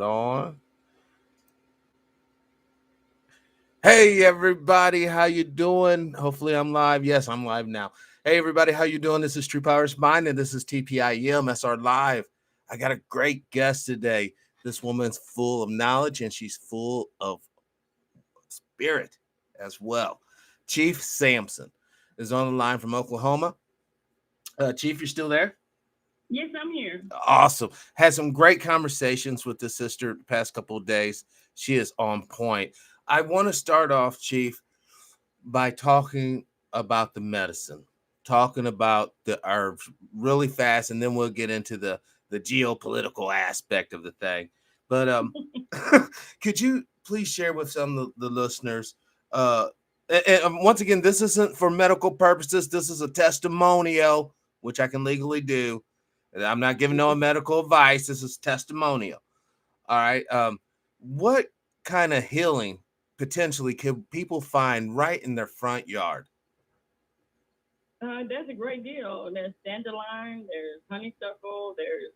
On. Hey everybody, how you doing? Hopefully I'm live. Yes, I'm live now. Hey everybody, how you doing? This is True Powers Mind and this is TPIM. That's our live. I got a great guest today. This woman's full of knowledge and she's full of spirit as well. Chief Sampson is on the line from Oklahoma. Chief, you're still there? Yes, I'm here. Awesome. Had some great conversations with the sister the past couple of days. She is on point. I want to start off, Chief, by talking about the medicine, talking about the herbs really fast, and then we'll get into the geopolitical aspect of the thing. But could you please share with some of the listeners? And once again, this isn't for medical purposes. This is a testimonial, which I can legally do. I'm not giving no medical advice. This is testimonial. All right. What kind of healing potentially can people find right in their front yard? That's a great deal. There's dandelion, there's honeysuckle, there's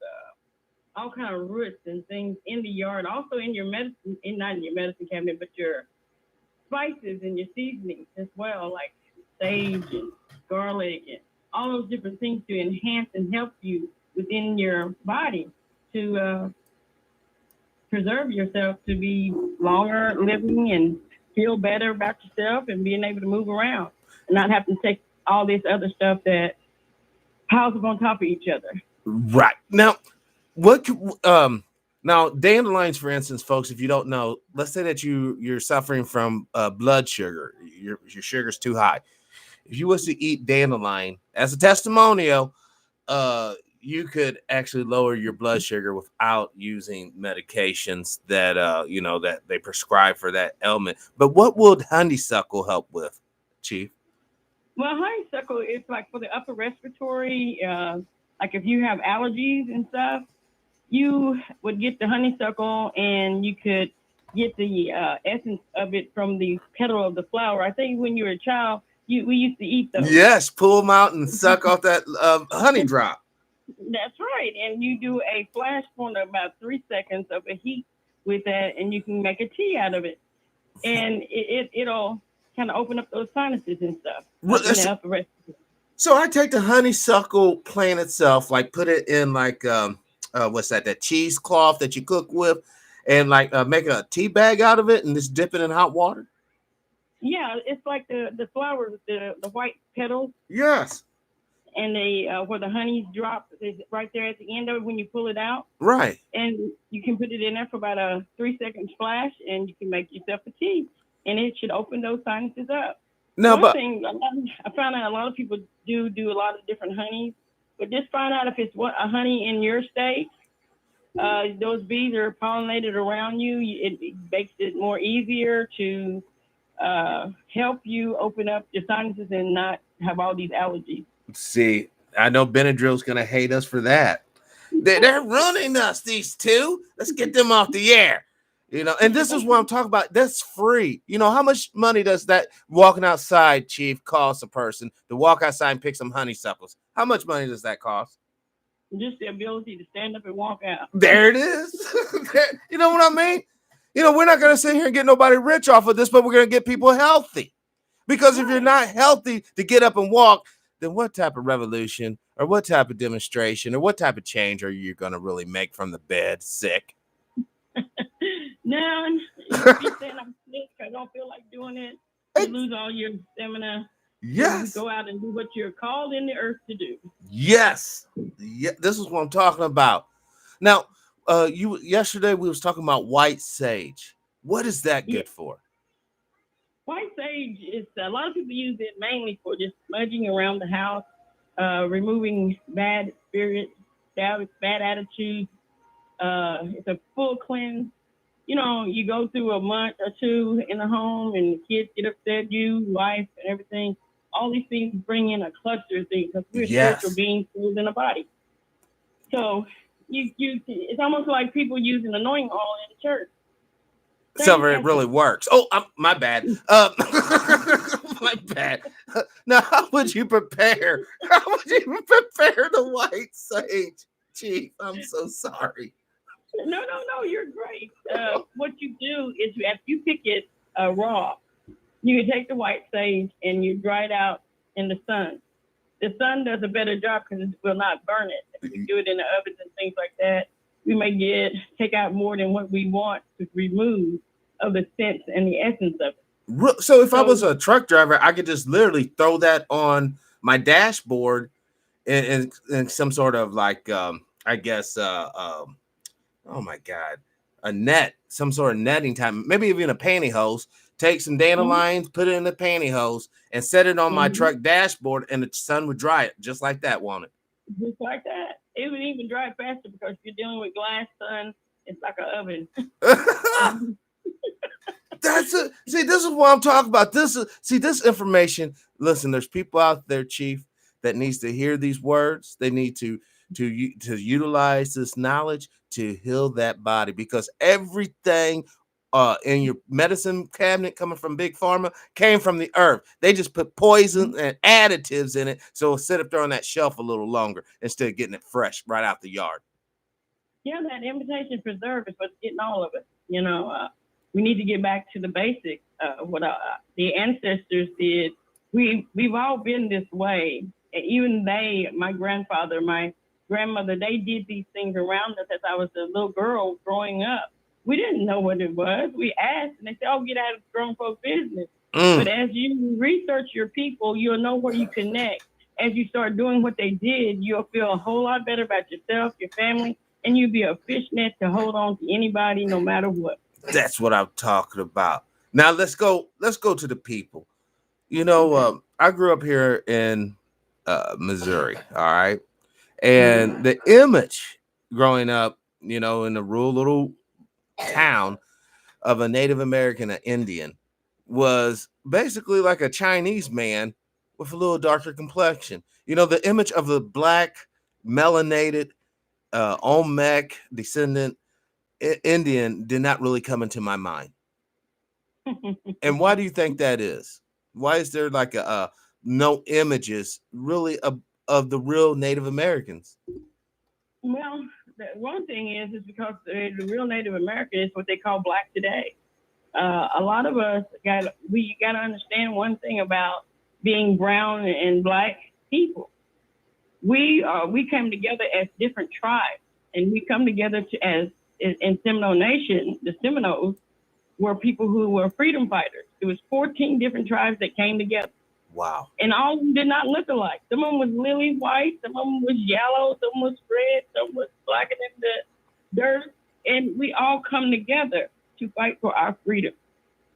all kind of roots and things in the yard. Also in your medicine, not in your medicine cabinet, but your spices and your seasonings as well, like sage and garlic and all those different things to enhance and help you within your body to preserve yourself to be longer living and feel better about yourself and being able to move around and not have to take all this other stuff that piles up on top of each other. Right. Now, what now dandelions, for instance, folks, if you don't know, let's say that you're suffering from blood sugar, your sugar's too high. If you was to eat dandelion as a testimonial, you could actually lower your blood sugar without using medications that that they prescribe for that ailment. But what would honeysuckle help with, Chief? Well, honeysuckle is like for the upper respiratory, like if you have allergies and stuff, you would get the honeysuckle and you could get the essence of it from the petal of the flower. I think when you were a child, we used to eat those. Yes, pull them out and suck off that honey drop. That's right. And you do a flash point of about 3 seconds of a heat with that, and you can make a tea out of it. And it'll kind of open up those sinuses and stuff. So I take the honeysuckle plant itself, like put it in like what's that cheesecloth that you cook with, and like make a tea bag out of it and just dip it in hot water. Yeah, it's like the flowers, the white petals. Yes. And they where the honey drops is right there at the end of it when you pull it out. Right. And you can put it in there for about a 3 second splash, and you can make yourself a tea, and it should open those sinuses up. No, One thing I found out a lot of people do a lot of different honeys, but just find out if it's a honey in your state. Those bees are pollinated around you. It makes it more easier to help you open up your sinuses and not have all these allergies. See, I know Benadryl's going to hate us for that. They're running us, these two. Let's get them off the air. And this is what I'm talking about. That's free. How much money does that walking outside, Chief, cost a person to walk outside and pick some honeysuckles? How much money does that cost? Just the ability to stand up and walk out. There it is. You know what I mean? We're not going to sit here and get nobody rich off of this, but we're going to get people healthy. Because if you're not healthy to get up and walk, then what type of revolution or what type of demonstration or what type of change are you going to really make from the bed sick? No, if you say I'm sick, I don't feel like doing it. You lose all your stamina. Yes. You go out and do what you're called in the earth to do. Yes. Yeah, this is what I'm talking about. Now, yesterday we was talking about white sage. What is that good for? White sage is a lot of people use it mainly for just smudging around the house, removing bad spirits, bad attitudes. It's a full cleanse. You go through a month or two in the home and the kids get upset, you, wife, and everything. All these things bring in a cluster of things because we're spiritual beings in a body. So it's almost like people using anointing oil in the church. So it really works. Oh, my bad. My bad. Now, how would you prepare? How would you prepare the white sage, Chief? I'm so sorry. No, you're great. What you do is if you pick it raw, you can take the white sage and you dry it out in the sun. The sun does a better job because it will not burn it. If we do it in the ovens and things like that, we may take out more than what we want to remove of the sense and the essence of it. So if I So was a truck driver, I could just literally throw that on my dashboard in some sort of like I guess oh my god, a net, some sort of netting time, maybe even a pantyhose. Take some dandelions, put it in the pantyhose, and set it on my truck dashboard, and the sun would dry it just like that, won't it? Just like that. It would even dry faster because you're dealing with glass sun. It's like an oven. That's it. See, this is what I'm talking about. This information. Listen, there's people out there, Chief, that needs to hear these words. They need to utilize this knowledge to heal that body, because everything in your medicine cabinet coming from Big Pharma came from the earth. They just put poison and additives in it so it'll sit up there on that shelf a little longer instead of getting it fresh right out the yard. Yeah, that imitation preserve is what's getting all of it. We need to get back to the basics. What the ancestors did. We've all been this way. And even my grandfather, my grandmother, they did these things around us as I was a little girl growing up. We didn't know what it was. We asked, and they said, "Oh, get out of grown folk business." But as you research your people, you'll know where you connect. As you start doing what they did, you'll feel a whole lot better about yourself, your family, and you'll be a fishnet to hold on to anybody, no matter what. That's what I'm talking about. Now let's go to the people. I grew up here in Missouri, all right, and the image growing up, in the rural little town of a Native American, an Indian, was basically like a Chinese man with a little darker complexion. The image of the black melanated Olmec descendant Indian did not really come into my mind. And why do you think that is? Why is there like no images really of the real Native Americans? Well, the one thing is because the real Native American is what they call black today. A lot of us got to understand one thing about being brown and black people. We came together as different tribes, and we come together as in Seminole Nation. The Seminoles were people who were freedom fighters. It was 14 different tribes that came together. Wow. And all of them did not look alike. Some of them was lily white, some of them was yellow, some was red, some was blacker than the dirt. And we all come together to fight for our freedom.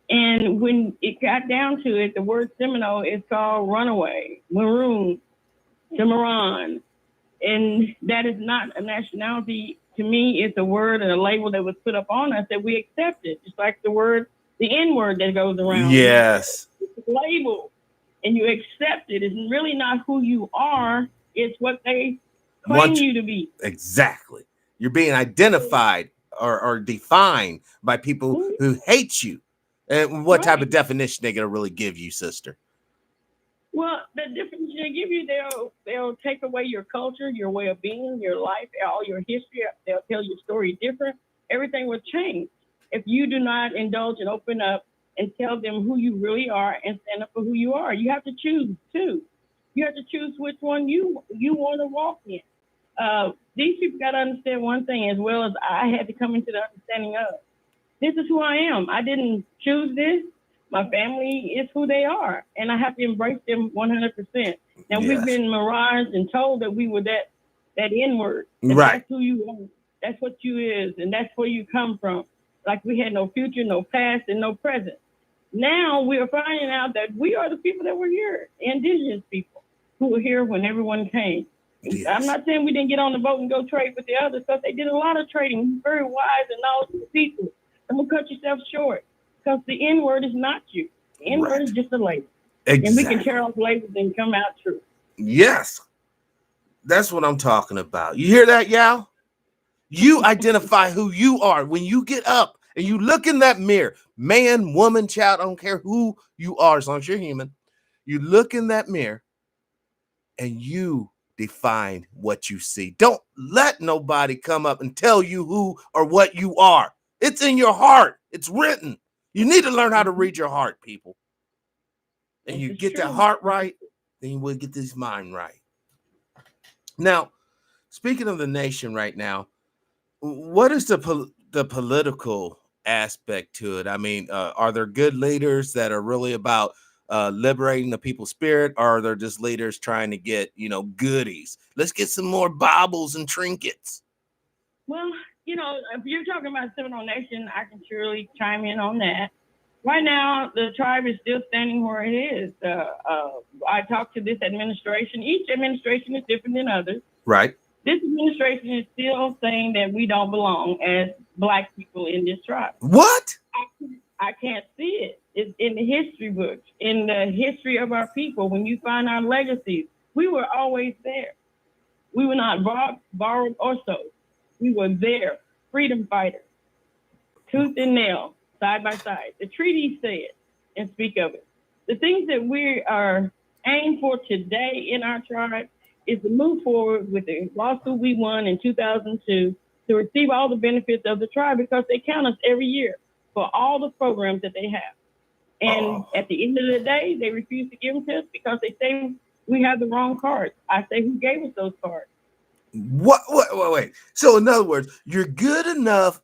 And when it got down to it, the word Seminole is called runaway, maroon, Cimarron. And that is not a nationality. To me, it's a word and a label that was put up on us that we accepted. Just like the N-word that goes around. Yes. It's a label. And you accept it. It's really not who you are. It's what they claim you to be. Exactly. You're being identified or defined by people who hate you. And what type of definition they're going to really give you, sister? Well, the definition they give you, they'll take away your culture, your way of being, your life, all your history. They'll tell your story different. Everything will change if you do not indulge and open up and tell them who you really are and stand up for who you are. You have to choose too. You have to choose which one you want to walk in. These people got to understand one thing, as well as I had to come into the understanding of. This is who I am. I didn't choose this. My family is who they are, and I have to embrace them 100%. Now, we've been miraged and told that we were that N-word. Right. That's who you are. That's what you is, and that's where you come from. Like we had no future, no past, and no present. Now we are finding out that we are the people that were here, indigenous people who were here when everyone came. Yes. I'm not saying we didn't get on the boat and go trade with the others, because they did a lot of trading, very wise and knowledgeable people. I'm going to cut yourself short, because the N-word is not you. The N-word is just a label. Exactly. And we can tear off labels and come out true. Yes. That's what I'm talking about. You hear that, Yao? You identify who you are when you get up and you look in that mirror, man, woman, child, I don't care who you are, as long as you're human. You look in that mirror and you define what you see. Don't let nobody come up and tell you who or what you are. It's in your heart. It's written. You need to learn how to read your heart, people. And you get that heart right, then you will get this mind right. Now, speaking of the nation right now, what is the political aspect to it? I mean, are there good leaders that are really about liberating the people's spirit, or are there just leaders trying to get, goodies? Let's get some more baubles and trinkets. Well, if you're talking about Seminole Nation, I can surely chime in on that. Right now, the tribe is still standing where it is. I talked to this administration. Each administration is different than others. Right. This administration is still saying that we don't belong as Black people in this tribe. What? I can't see it. It's in the history books, in the history of our people. When you find our legacies, we were always there. We were not borrowed or sold. We were there, freedom fighters, tooth and nail, side by side. The treaties say it and speak of it. The things that we are aiming for today in our tribe is to move forward with the lawsuit we won in 2002 to receive all the benefits of the tribe, because they count us every year for all the programs that they have. And at the end of the day, they refuse to give them to us because they say we have the wrong cards. I say, who gave us those cards? What? Wait. So in other words, you're good enough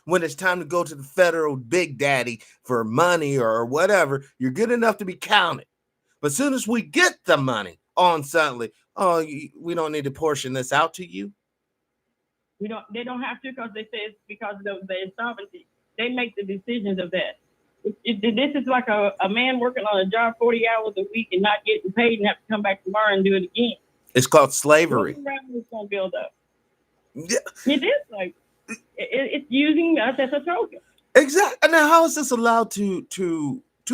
when it's time to go to the federal big daddy for money or whatever. You're good enough to be counted. But as soon as we get the money on suddenly, we don't need to portion this out to you. They don't have to, because they say it's because of the insolvency. They make the decisions of that. This is like a man working on a job 40 hours a week and not getting paid and have to come back tomorrow and do it again. It's called slavery. It's going to build up. Yeah. It is like it's using us as a token. Exactly. Now, how is this allowed to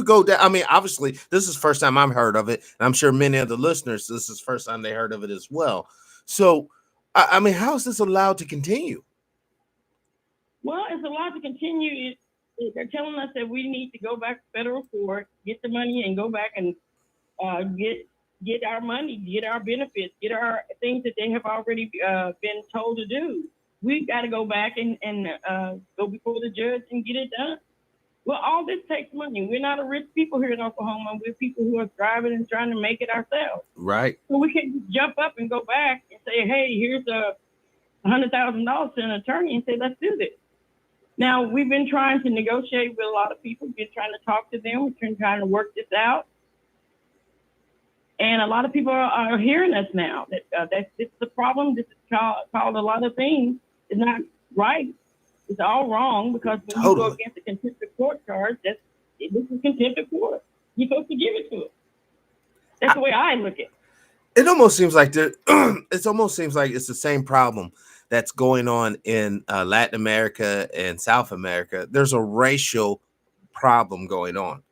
go down? I mean, obviously, this is the first time I've heard of it, and I'm sure many of the listeners, this is the first time they heard of it as well. So, I mean, how is this allowed to continue? Well, it's allowed to continue. They're telling us that we need to go back to federal court, get the money, and go back and get our money, get our benefits, get our things that they have already been told to do. We've got to go back and go before the judge and get it done. Well, all this takes money. We're not a rich people here in Oklahoma. We're people who are striving and trying to make it ourselves. Right. So we can't just jump up and go back and say, hey, here's $100,000 to an attorney and say, let's do this. Now, we've been trying to negotiate with a lot of people. We've been trying to talk to them. We've been trying to work this out. And a lot of people are hearing us now. That's the problem. This is called a lot of things. It's not right. It's all wrong, because when you go against the contempt of court charge, this is contempt of court. You're supposed to give it to us. That's the way I look at it. It almost seems like it's the same problem that's going on in Latin America and South America. There's a racial problem going on.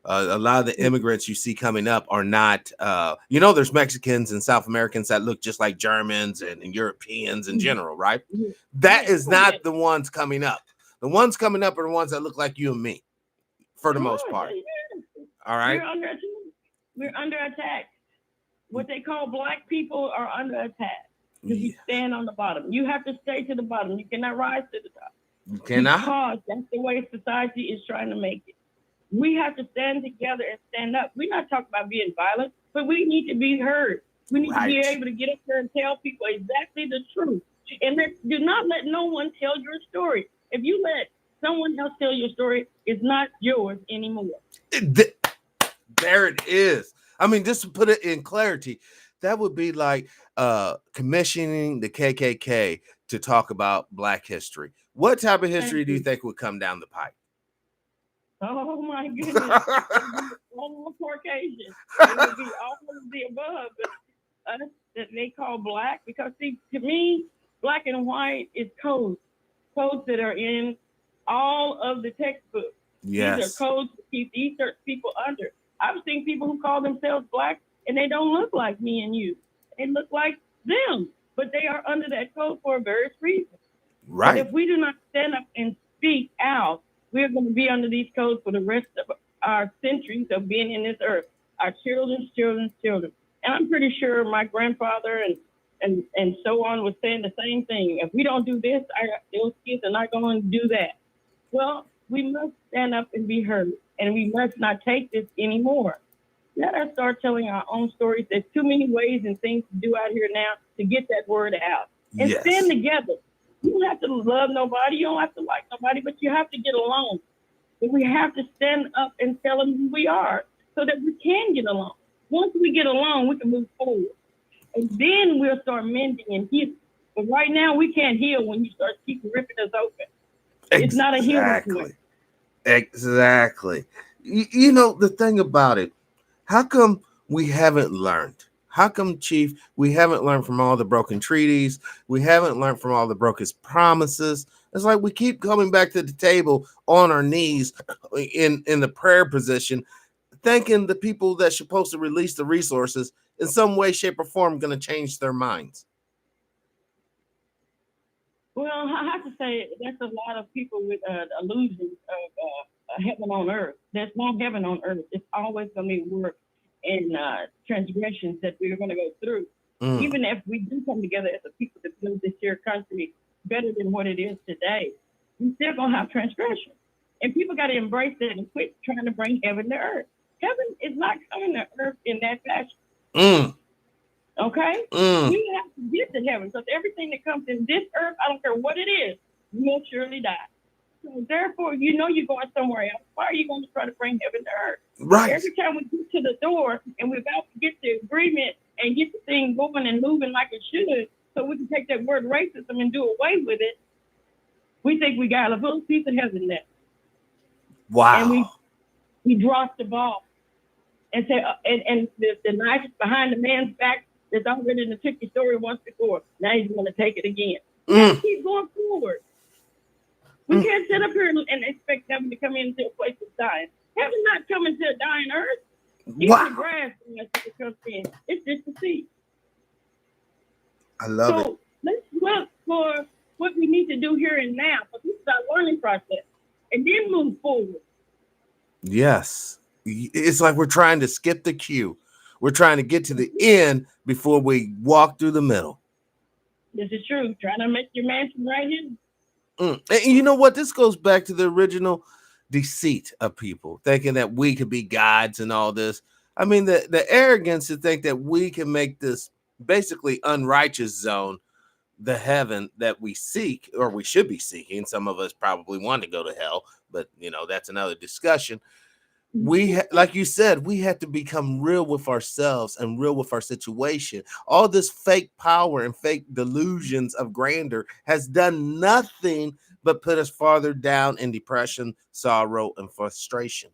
A lot of the immigrants you see coming up are not, there's Mexicans and South Americans that look just like Germans and Europeans in general, right? That is not the ones coming up. The ones coming up are the ones that look like you and me, for the most part. All right? We're under attack. What they call Black people are under attack. Because you stand on the bottom. You have to stay to the bottom. You cannot rise to the top. You cannot? Because that's the way society is trying to make it. We have to stand together and stand up. We're not talking about being violent, but we need to be heard. We need to be able to get up there and tell people exactly the truth. And do not let no one tell your story. If you let someone else tell your story, it's not yours anymore. There it is. I mean, just to put it in clarity, that would be like commissioning the KKK to talk about Black history. What type of history do you think would come down the pipe? Oh, my goodness. All Caucasian. It would be all of the above. But us that they call Black, because, see, to me, Black and white is codes that are in all of the textbooks. Yes. These are codes to keep these certain people under. I've seen people who call themselves Black, and they don't look like me and you. They look like them, but they are under that code for various reasons. Right. But if we do not stand up and speak out, we're going to be under these codes for the rest of our centuries of being in this earth. Our children's children's children. And I'm pretty sure my grandfather and so on was saying the same thing. If we don't do this, those kids are not going to do that. Well, we must stand up and be heard, and we must not take this anymore. Let us start telling our own stories. There's too many ways and things to do out here now to get that word out. And stand Yes. together. You don't have to love nobody. You don't have to like nobody, but you have to get along. But we have to stand up and tell them who we are so that we can get along. Once we get along, we can move forward. And then we'll start mending and healing. But right now, we can't heal when you start keep ripping us open. It's not a healing point. Exactly. You know, the thing about it, how come we haven't learned? How come, Chief, we haven't learned from all the broken treaties? We haven't learned from all the broken promises. It's like we keep coming back to the table on our knees in the prayer position, thinking the people that's supposed to release the resources in some way, shape, or form going to change their minds. Well, I have to say, there's a lot of people with illusions of heaven on earth. There's no heaven on earth. It's always going to be work and transgressions that we're going to go through. Even if we do come together as a people to build this here country better than what it is today, we still going to have transgression. And people got to embrace that and quit trying to bring heaven to earth. Heaven is not coming to earth in that fashion. Okay? We have to get to heaven because everything that comes in this earth, I don't care what it is, will surely die. So therefore, you know you're going somewhere else. Why are you going to try to bring heaven to earth? Right. Every time we get to the door and we're about to get the agreement and get the thing going and moving like it should, so we can take that word racism and do away with it, we think we got a little piece of heaven there. Wow. And we dropped the ball. And say, and the knife is behind the man's back that's already took your story once before. Now he's going to take it again. We have to keep going forward. We can't sit up here and expect heaven to come into a place of dying. Heaven's not coming to a dying earth. Even the grass that comes in. It's just a seed. I love it. So let's look for what we need to do here and now. But this is our learning process. And then move forward. Yes. It's like we're trying to skip the queue. We're trying to get to the end before we walk through the middle. This is true. Trying to make your mansion right here. And you know what? This goes back to the original deceit of people thinking that we could be gods and all this. I mean, the arrogance to think that we can make this basically unrighteous zone the heaven that we seek, or we should be seeking. Some of us probably want to go to hell, but you know, that's another discussion. Like you said, we had to become real with ourselves and real with our situation. All this fake power and fake delusions of grandeur has done nothing but put us farther down in depression, sorrow, and frustration.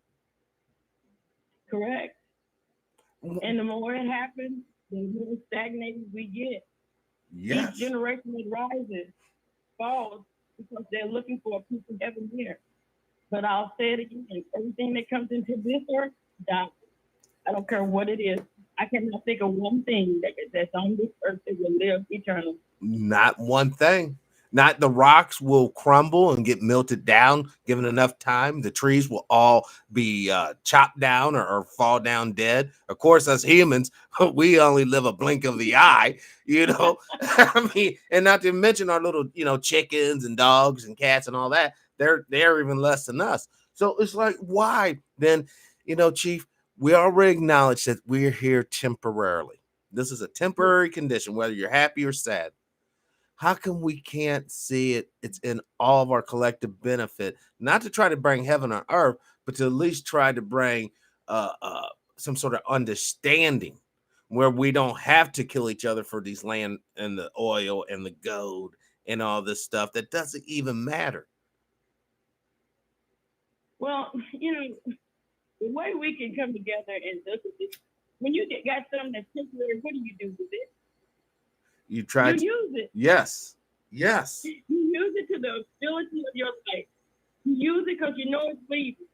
Correct. And the more it happens, the more stagnated we get. Yes. Each generation that rises falls because they're looking for a piece of heaven here. But I'll say it again, everything that comes into this earth dies. I don't care what it is. I cannot think of one thing that's on this earth that will live eternally. Not one thing. Not the rocks will crumble and get melted down given enough time. The trees will all be chopped down or fall down dead. Of course, as humans, we only live a blink of the eye, you know. I mean, and not to mention our little, you know, chickens and dogs and cats and all that. They're even less than us. So it's like, why then, you know, Chief, we already acknowledge that we're here temporarily. This is a temporary condition, whether you're happy or sad. How come we can't see it? It's in all of our collective benefit, not to try to bring heaven on earth, but to at least try to bring some sort of understanding where we don't have to kill each other for these land and the oil and the gold and all this stuff that doesn't even matter. Well, you know, the way we can come together and look at this, when you got something that's temporary, what do you do with it? You try to use it. Yes. Yes. You use it to the ability of your life. You use it because you know it's leaving.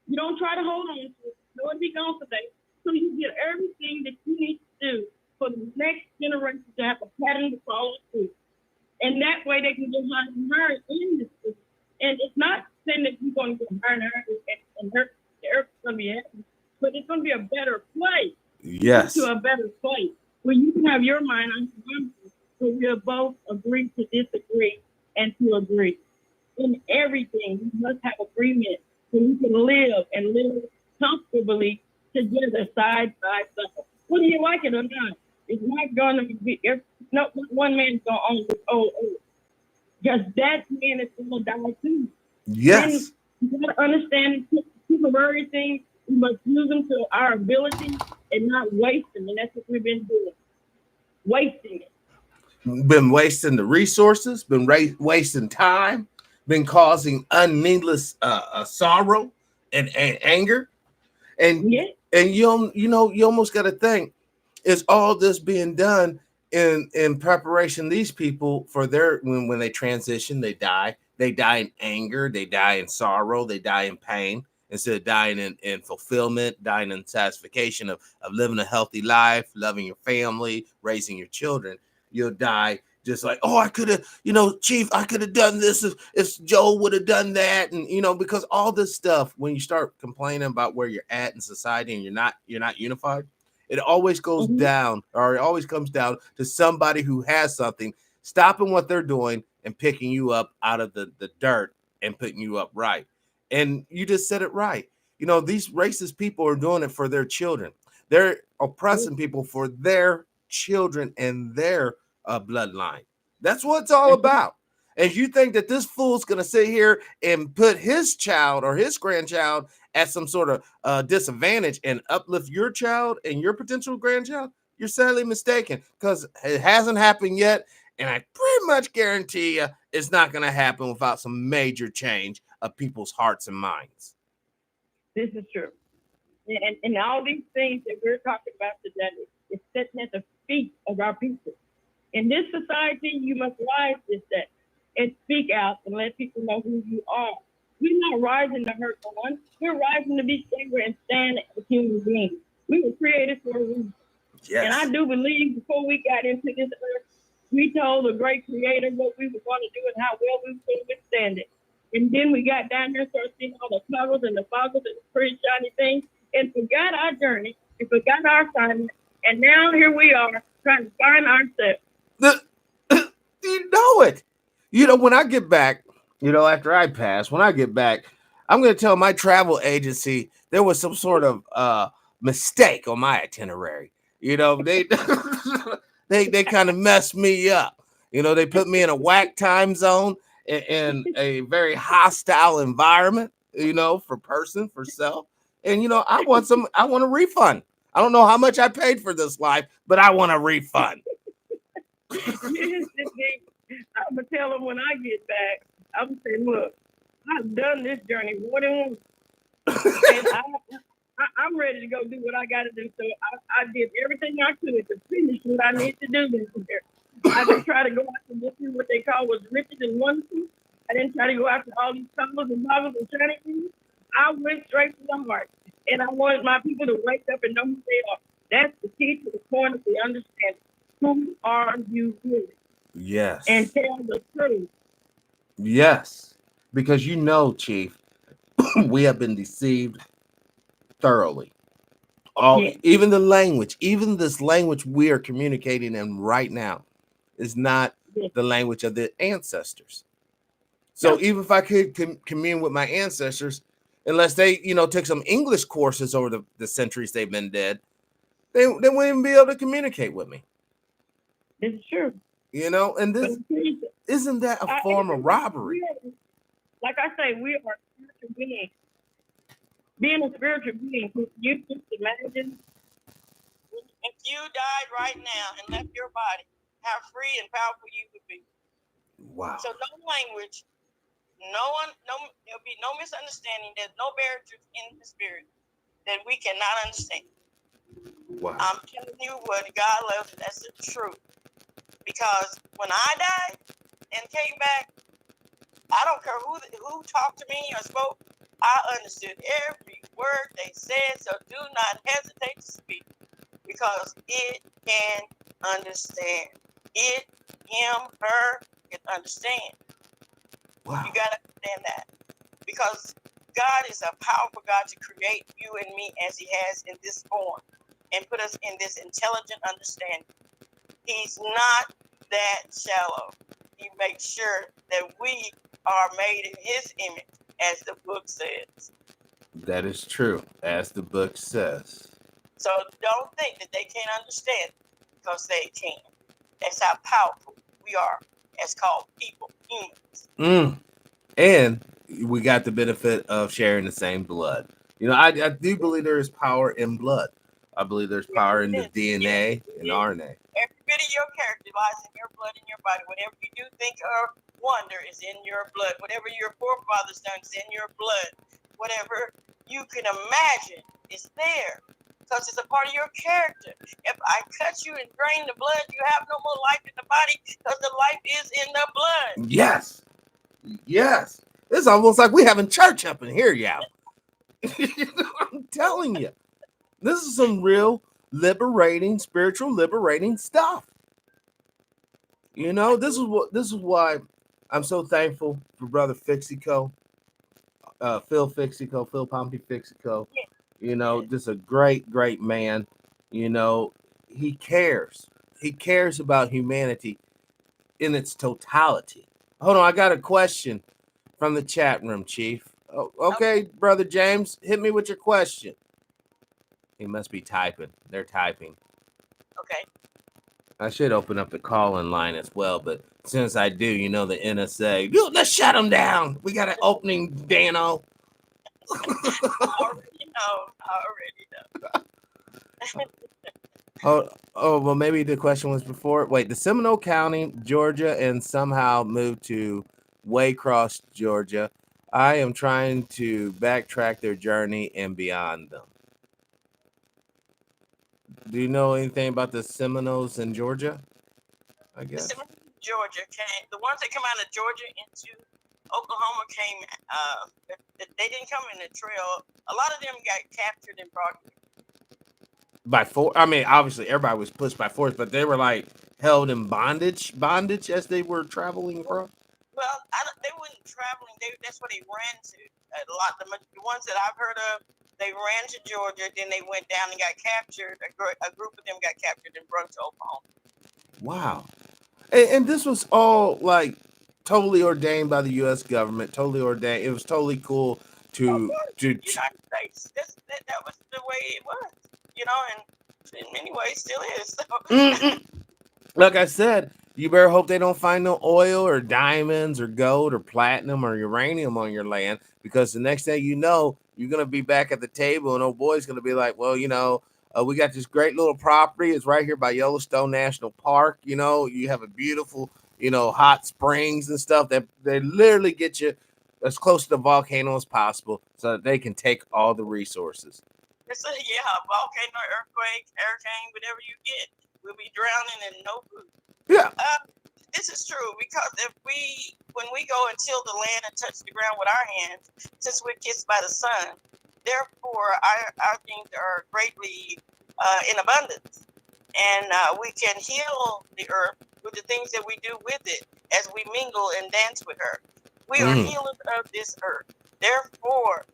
You don't try to hold on to it. You know it'll be gone today. So you get everything that you need to do for the next generation to have a pattern to follow through. And that way they can get higher in this system. And it's not saying that you're going to get higher and the earth is going to be happy, but it's going to be a better place. Yes. To a better place. have your mind, I have mine. So we'll both agree to disagree and to agree. In everything, we must have agreement so we can live and live comfortably together side by side. Whether you like it or not, it's not going to be, no, not one man's going to own this because that man is going to die too. Then Yes. you got to understand temporary things. We must use them to our ability and not waste them. And that's what we've been doing, wasting it. Been wasting the resources, been wasting time, been causing unneedless sorrow and anger. And Yeah. and you almost got to think, is all this being done in preparation, these people for their when they transition, they die in anger, they die in sorrow, they die in pain, instead of dying in fulfillment, dying in satisfaction of living a healthy life, loving your family, raising your children. You'll die just like, oh, I could have, Chief, I could have done this if Joe would have done that. And because all this stuff, when you start complaining about where you're at in society and you're not unified, it always goes Mm-hmm. down, or it always comes down to somebody who has something, stopping what they're doing and picking you up out of the dirt and putting you up right. And you just said it right. These racist people are doing it for their children. They're oppressing people for their children and their bloodline. That's what it's all about. And you think that this fool's going to sit here and put his child or his grandchild at some sort of disadvantage and uplift your child and your potential grandchild, you're sadly mistaken, because it hasn't happened yet. And I pretty much guarantee you it's not going to happen without some major change of people's hearts and minds. This is true. And all these things that we're talking about today is sitting at the feet of our people. In this society, you must rise this day and speak out and let people know who you are. We're not rising to hurt no one. We're rising to be stronger and stand as human beings. We were created for a reason. And I Yes. do believe before we got into this earth, we told the great creator what we were going to do and how well we were going to withstand it. And then we got down there and started seeing all the puzzles and the foggles and the pretty shiny things and forgot our journey and forgot our assignment. And now here we are trying to find ourselves. The, you know it. When I get back, after I pass, when I get back, I'm going to tell my travel agency there was some sort of mistake on my itinerary. They they kind of messed me up. They put me in a whack time zone in a very hostile environment. For self, and I want a refund. I don't know how much I paid for this life, but I want a refund. Yes, indeed. I'm going to tell them when I get back, I'm going to say, look, I've done this journey more than once. And I'm ready to go do what I got to do. So I did everything I could to finish what I need to do this year. I didn't try to go after this is what they call was riches and wonderful. I didn't try to go after all these colors and bottles and shiny things. I went straight to the heart. And I wanted my people to wake up and know who they are. That's the key to the point of the understanding. Who are you really? Yes. And tell the truth. Yes. Because Chief, we have been deceived thoroughly. Yeah. Even the language, even this language we are communicating in right now is not Yeah. the language of the ancestors. So No. even if I could commune with my ancestors, unless they, took some English courses over the centuries they've been dead, they wouldn't even be able to communicate with me. This is true. And But this isn't that a form of robbery? Like I say, we are spiritual beings. Being a spiritual being, you just imagine if you died right now and left your body, how free and powerful you would be. Wow. So no language, there'll be no misunderstanding. There's no barriers in the spirit that we cannot understand. Wow. I'm telling you what God loves, that's the truth. Because when I died and came back, I don't care who talked to me or spoke, I understood every word they said, so do not hesitate to speak because it can understand. It, him, her can understand. Wow. You got to understand that because God is a powerful God to create you and me as he has in this form and put us in this intelligent understanding. He's not that shallow. He makes sure that we are made in his image, as the book says. That is true, as the book says. So don't think that they can't understand, because they can. That's how powerful we are as called people, humans. And we got the benefit of sharing the same blood. I do believe there is power in blood. I believe there's power in the DNA and RNA. Every bit of your character lies in your blood, in your body. Whatever you do, think, or wonder is in your blood. Whatever your forefathers done is in your blood. Whatever you can imagine is there, because it's a part of your character. If I cut you and drain the blood, you have no more life in the body, because the life is in the blood. Yes. Yes. It's almost like we having church up in here, y'all. I'm telling you. This is some real liberating, spiritual liberating stuff. This is why I'm so thankful for Brother Fixico, Phil Pompey Fixico. Just a great, great man. He cares. He cares about humanity in its totality. Hold on, I got a question from the chat room, Chief. Oh, okay, Brother James, hit me with your question. He must be typing. They're typing. Okay. I should open up the call-in line as well, but since I do, the NSA, let's shut them down. We got an opening, Dano. Already know. Oh, well, maybe the question was before. Wait, the Seminole County, Georgia, and somehow moved to Waycross, Georgia. I am trying to backtrack their journey and beyond them. Do you know anything about the Seminoles in Georgia? I guess. The Seminoles in Georgia came. The ones that come out of Georgia into Oklahoma came. They didn't come in the trail. A lot of them got captured and brought by force. I mean, obviously everybody was pushed by force, but they were like held in bondage as they were traveling across. Well, they weren't traveling. That's what they ran to. The ones that I've heard of, they ran to Georgia, then they went down and got captured. A group of them got captured and brought to Oklahoma. Wow. And this was all like totally ordained by the U.S. government. Totally ordained. It was totally cool to United States. That was the way it was, and in many ways still is. So. Like I said, you better hope they don't find no oil or diamonds or gold or platinum or uranium on your land, because the next thing you know, you're gonna be back at the table and old boy's gonna be like, well, we got this great little property. It's right here by Yellowstone National Park. You have a beautiful, hot springs and stuff that they literally get you as close to the volcano as possible so that they can take all the resources. It's volcano, earthquake, hurricane, whatever you get, we'll be drowning in no food. Yeah. This is true, because when we go and till the land and touch the ground with our hands, since we're kissed by the sun, therefore our things are greatly in abundance, and we can heal the earth with the things that we do with it as we mingle and dance with her. We are healers of this earth. Therefore,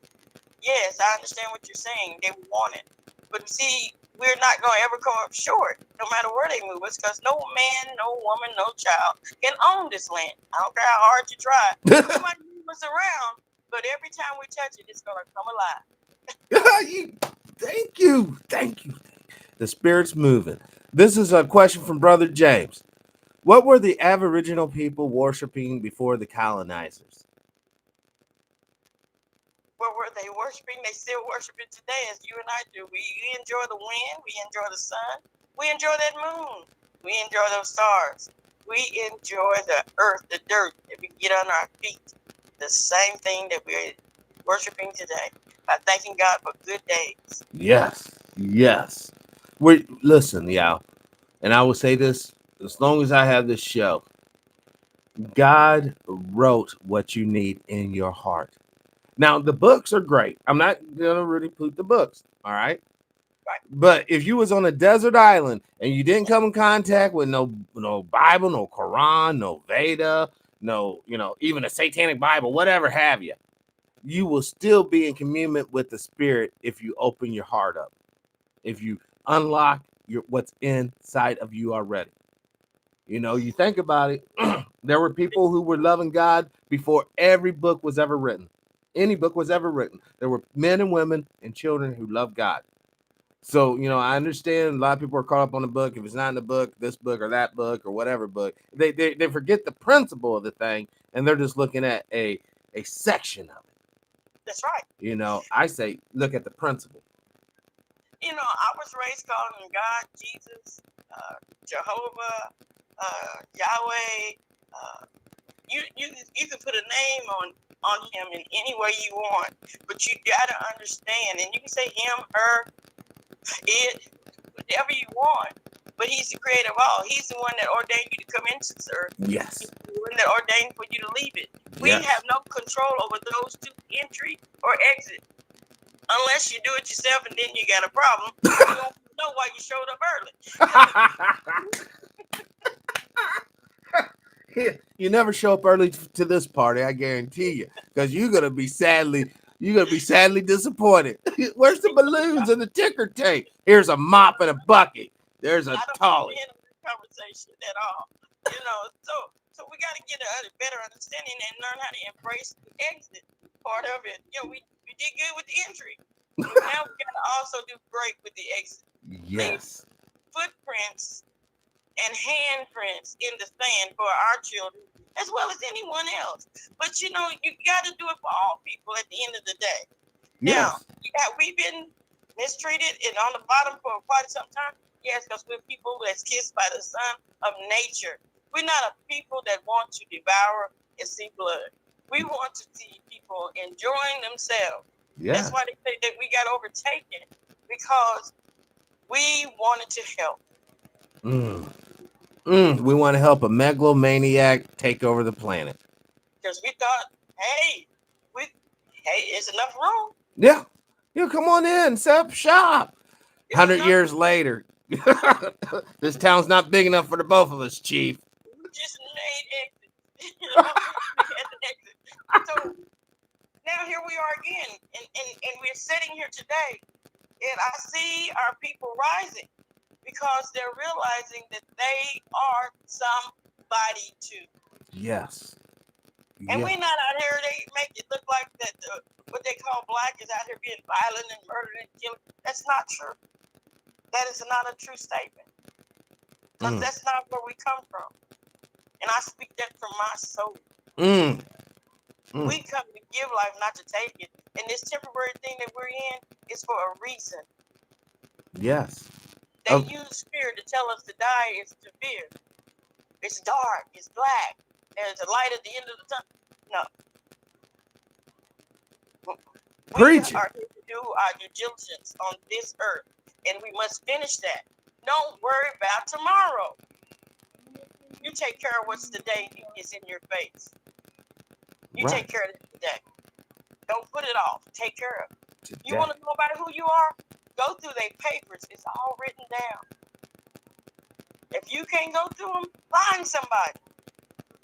yes, I understand what you're saying. They want it, but see, we're not going to ever come up short, no matter where they move us, because no man, no woman, no child can own this land. I don't care how hard you try. You might move us around, but every time we touch it, it's going to come alive. Thank you. The spirit's moving. This is a question from Brother James. What were the Aboriginal people worshiping before the colonizers? What were they worshiping? They still worship it today, as you and I do. We enjoy the wind. We enjoy the sun. We enjoy that moon. We enjoy those stars. We enjoy the earth, the dirt that we get on our feet. The same thing that we're worshiping today, by thanking God for good days. Yes. Listen, y'all, and I will say this as long as I have this show. God wrote what you need in your heart. Now, the books are great. I'm not going to really put the books, all right? But if you was on a desert island and you didn't come in contact with no Bible, no Quran, no Veda, no, even a satanic Bible, whatever have you, you will still be in communion with the spirit if you open your heart up, if you unlock what's inside of you already. You know, you think about it, there were people who were loving God before every book was ever written. Any book was ever written. There were men and women and children who loved God. So, you know, I understand a lot of people are caught up on the book. If it's not in the book, this book or that book or whatever book, they forget the principle of the thing, and they're just looking at a section of it. That's right. You know, I say look at the principle. You know, I was raised calling him God, Jesus, Jehovah, Yahweh. You can put a name on him in any way you want, but you gotta understand, and you can say him, her, it, whatever you want. But he's the creator of all. He's the one that ordained you to come into this earth. Yes. He's the one that ordained for you to leave it. We Yes. have no control over those two, entry or exit. Unless you do it yourself, and then you got a problem. You don't know why you showed up early. You never show up early to this party, I guarantee you, because you're gonna be sadly disappointed. Where's the balloons and the ticker tape? Here's a mop and a bucket. There's a I don't tolly. understand this conversation at all. You know, so we got to get a better understanding and learn how to embrace the exit part of it. You know, we did good with the entry. Now we got to also do great with the exit. Yes. Footprints and handprints in the sand for our children, as well as anyone else. But you know, you got to do it for all people at the end of the day. Yes. Now, have we been mistreated and on the bottom for quite some time? Yes, because we're people that's kissed by the son of nature. We're not a people that want to devour and see blood. We want to see people enjoying themselves. Yeah. That's why they say that we got overtaken, because we wanted to help. We want to help a megalomaniac take over the planet. Because we thought, hey, it's enough room. Yeah. You come on in, set up shop. 100 years later, this town's not big enough for the both of us, Chief. We just made exit. So now here we are again, and we're sitting here today, and I see our people rising because they're realizing that they are somebody too. Yes. And we're not out here, they make it look like that what they call black is out here being violent and murdering and killing. That's not true. That is not a true statement. Because that's not where we come from. And I speak that from my soul. We come to give life, not to take it. And this temporary thing that we're in is for a reason. Yes. They use fear to tell us to die is to fear. It's dark. It's black. There's a light at the end of the tunnel. No. Preach. We are here to do our due diligence on this earth, and we must finish that. Don't worry about tomorrow. You take care of what's today is in your face. You take care of it today. Don't put it off. Take care of it. Today. You want to know about who you are? Go through their papers. It's all written down. If you can't go through them, find somebody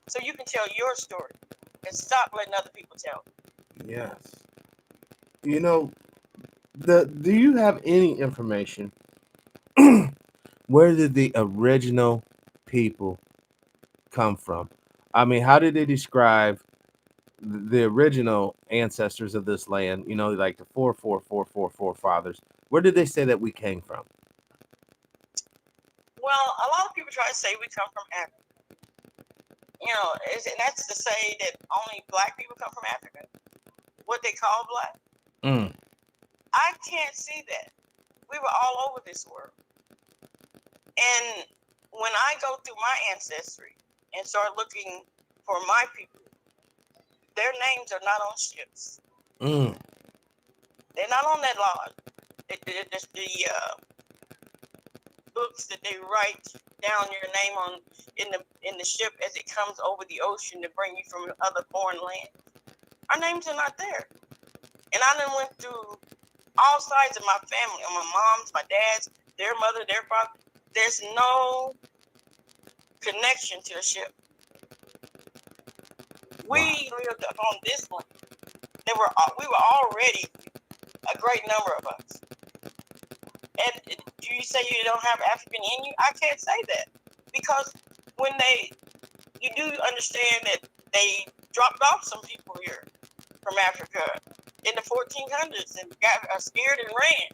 so you can tell your story and stop letting other people tell it. Yes. You know, do you have any information? Where did the original people come from? I mean, how did they describe the original ancestors of this land? You know, like the 4 fathers. Where did they say that we came from? Well, a lot of people try to say we come from Africa. You know, and that's to say that only black people come from Africa. What they call black. I can't see that. We were all over this world. And when I go through my ancestry and start looking for my people, their names are not on ships. They're not on that log. It's the books that they write down your name on in the ship as it comes over the ocean to bring you from other foreign lands. Our names are not there. And I done went through all sides of my family, on my mom's, my dad's, their mother, their father. There's no connection to a ship. We lived up on this one. We were already a great number of us. And do you say you don't have African in you? I can't say that, because when you do understand that they dropped off some people here from Africa in the 1400s and got scared and ran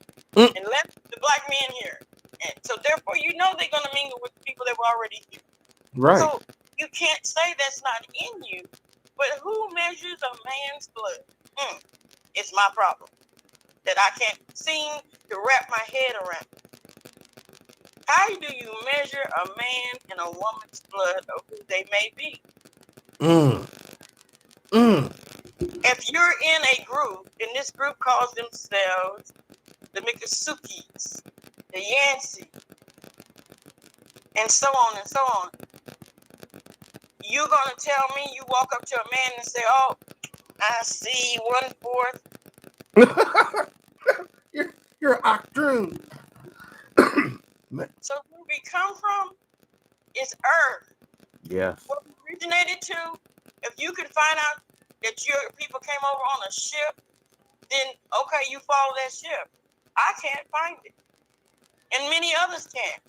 and left the black men here. And so therefore, they're going to mingle with the people that were already here. Right. So you can't say that's not in you. But who measures a man's blood? It's my problem that I can't seem to wrap my head around. How do you measure a man and a woman's blood of who they may be? If you're in a group, and this group calls themselves the Miccosukis, the Yancey, and so on and so on, you're going to tell me you walk up to a man and say, oh, I see 1/4. You're octoroon. So where we come from is Earth. Yes. What we originated to, if you can find out that your people came over on a ship, then okay, you follow that ship. I can't find it. And many others can't.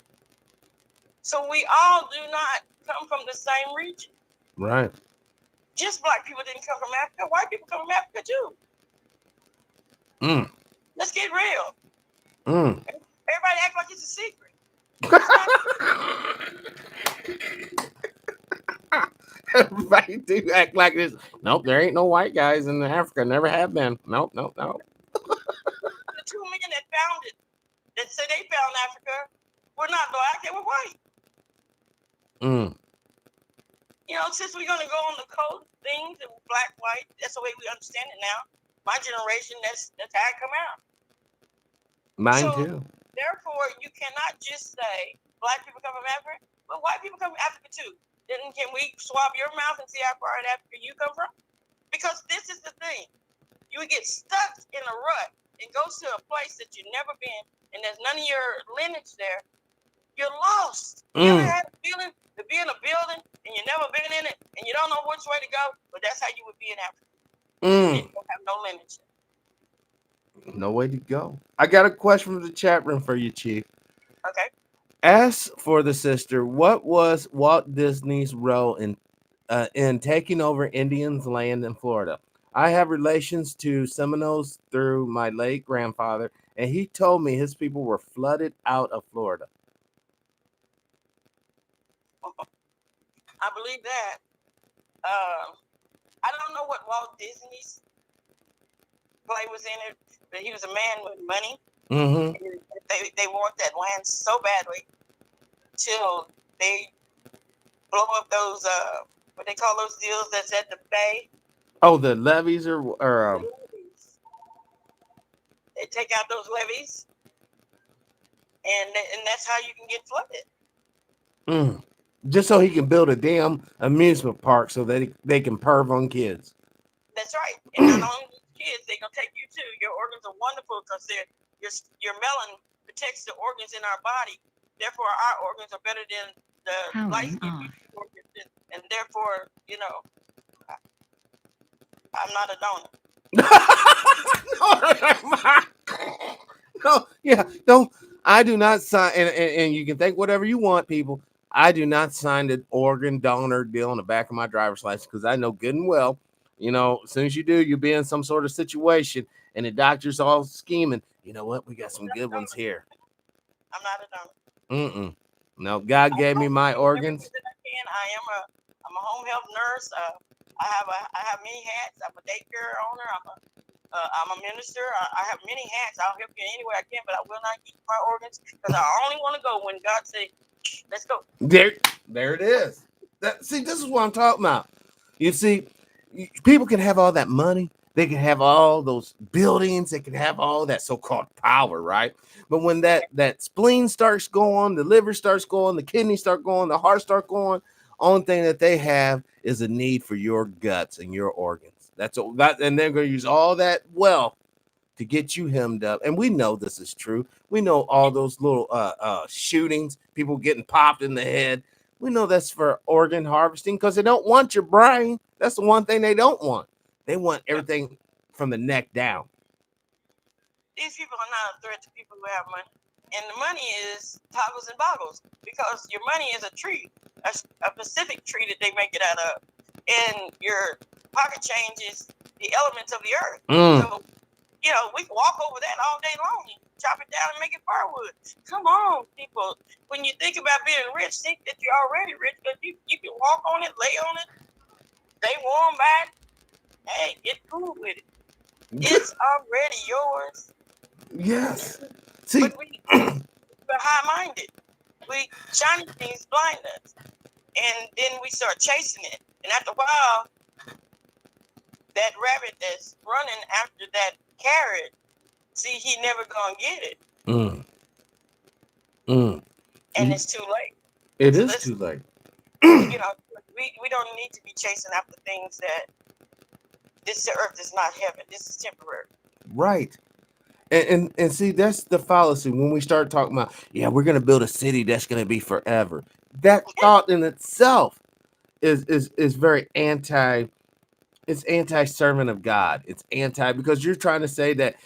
So we all do not come from the same region. Right. Just black people didn't come from Africa. White people come from Africa too. Let's get real. Everybody act like it's a secret. Everybody do act like this. Nope, there ain't no white guys in Africa. Never have been. Nope. The 2 million that found it, that said they found Africa, were not black, they were white. Since we're going to go on the code things, black, white, that's the way we understand it now. My generation, that's how it come out. Mine too. Therefore, you cannot just say black people come from Africa, but white people come from Africa too. Then can we swab your mouth and see how far in Africa you come from? Because this is the thing. You would get stuck in a rut and go to a place that you've never been, and there's none of your lineage there. You're lost. You ever had a feeling to be in a building and you've never been in it and you don't know which way to go? But that's how you would be in Africa. You don't have no lineage. No way to go. I got a question from the chat room for you, Chief. Okay. As for the sister, what was Walt Disney's role in taking over Indians' land in Florida? I have relations to Seminoles through my late grandfather, and he told me his people were flooded out of Florida. I believe that. I don't know what Walt Disney's play was in it, but he was a man with money. They want that land so badly till they blow up those what they call those deals that's at the bay. Oh, the levees or levees. They take out those levees, and that's how you can get flooded. Just so he can build a damn amusement park so that they can perv on kids. That's right. And not only kids, they're gonna take you too. Your organs are wonderful because your melon protects the organs in our body. Therefore, our organs are better than the light skin organs, and therefore, I'm not a donor. No, yeah, don't. I do not sign, and you can think whatever you want, people. I do not sign the organ donor deal on the back of my driver's license because I know good and well, as soon as you do, you'll be in some sort of situation, and the doctor's all scheming. You know what? We got some good ones here. I'm not a donor. No, God gave me my organs. I'm a home health nurse. I have many hats. I'm a daycare owner. I'm a minister. I have many hats. I'll help you any way I can, but I will not give my organs because I only want to go when God says, let's go. There it is. See, this is what I'm talking about. You see, people can have all that money. They can have all those buildings. They can have all that so-called power, right? But when that spleen starts going, the liver starts going, the kidneys start going, the heart start going, only thing that they have is a need for your guts and your organs. And they're going to use all that wealth to get you hemmed up. And we know this is true. We know all those little shootings, people getting popped in the head. We know that's for organ harvesting because they don't want your brain. That's the one thing they don't want. They want everything from the neck down. These people are not a threat to people who have money. and the money is toggles and boggles, because your money is a tree, a specific tree that they make it out of, and your pocket change is the elements of the earth. So, we can walk over that all day long, chop it down and make it firewood. Come on, people. When you think about being rich, think that you're already rich, because you can walk on it, lay on it, stay warm by it. Hey, get cool with it. It's already yours. Yes. See, but we're high-minded. Shiny things blind us, and then we start chasing it. And after a while, that rabbit that's running after that carrot, see, he never gonna get it, and it's too late. It is too late. We don't need to be chasing after things that this earth is not heaven. This is temporary. Right. And see, that's the fallacy when we start talking about, yeah, we're gonna build a city that's gonna be forever. That thought in itself is very it's anti-servant of God. It's anti, because you're trying to say that,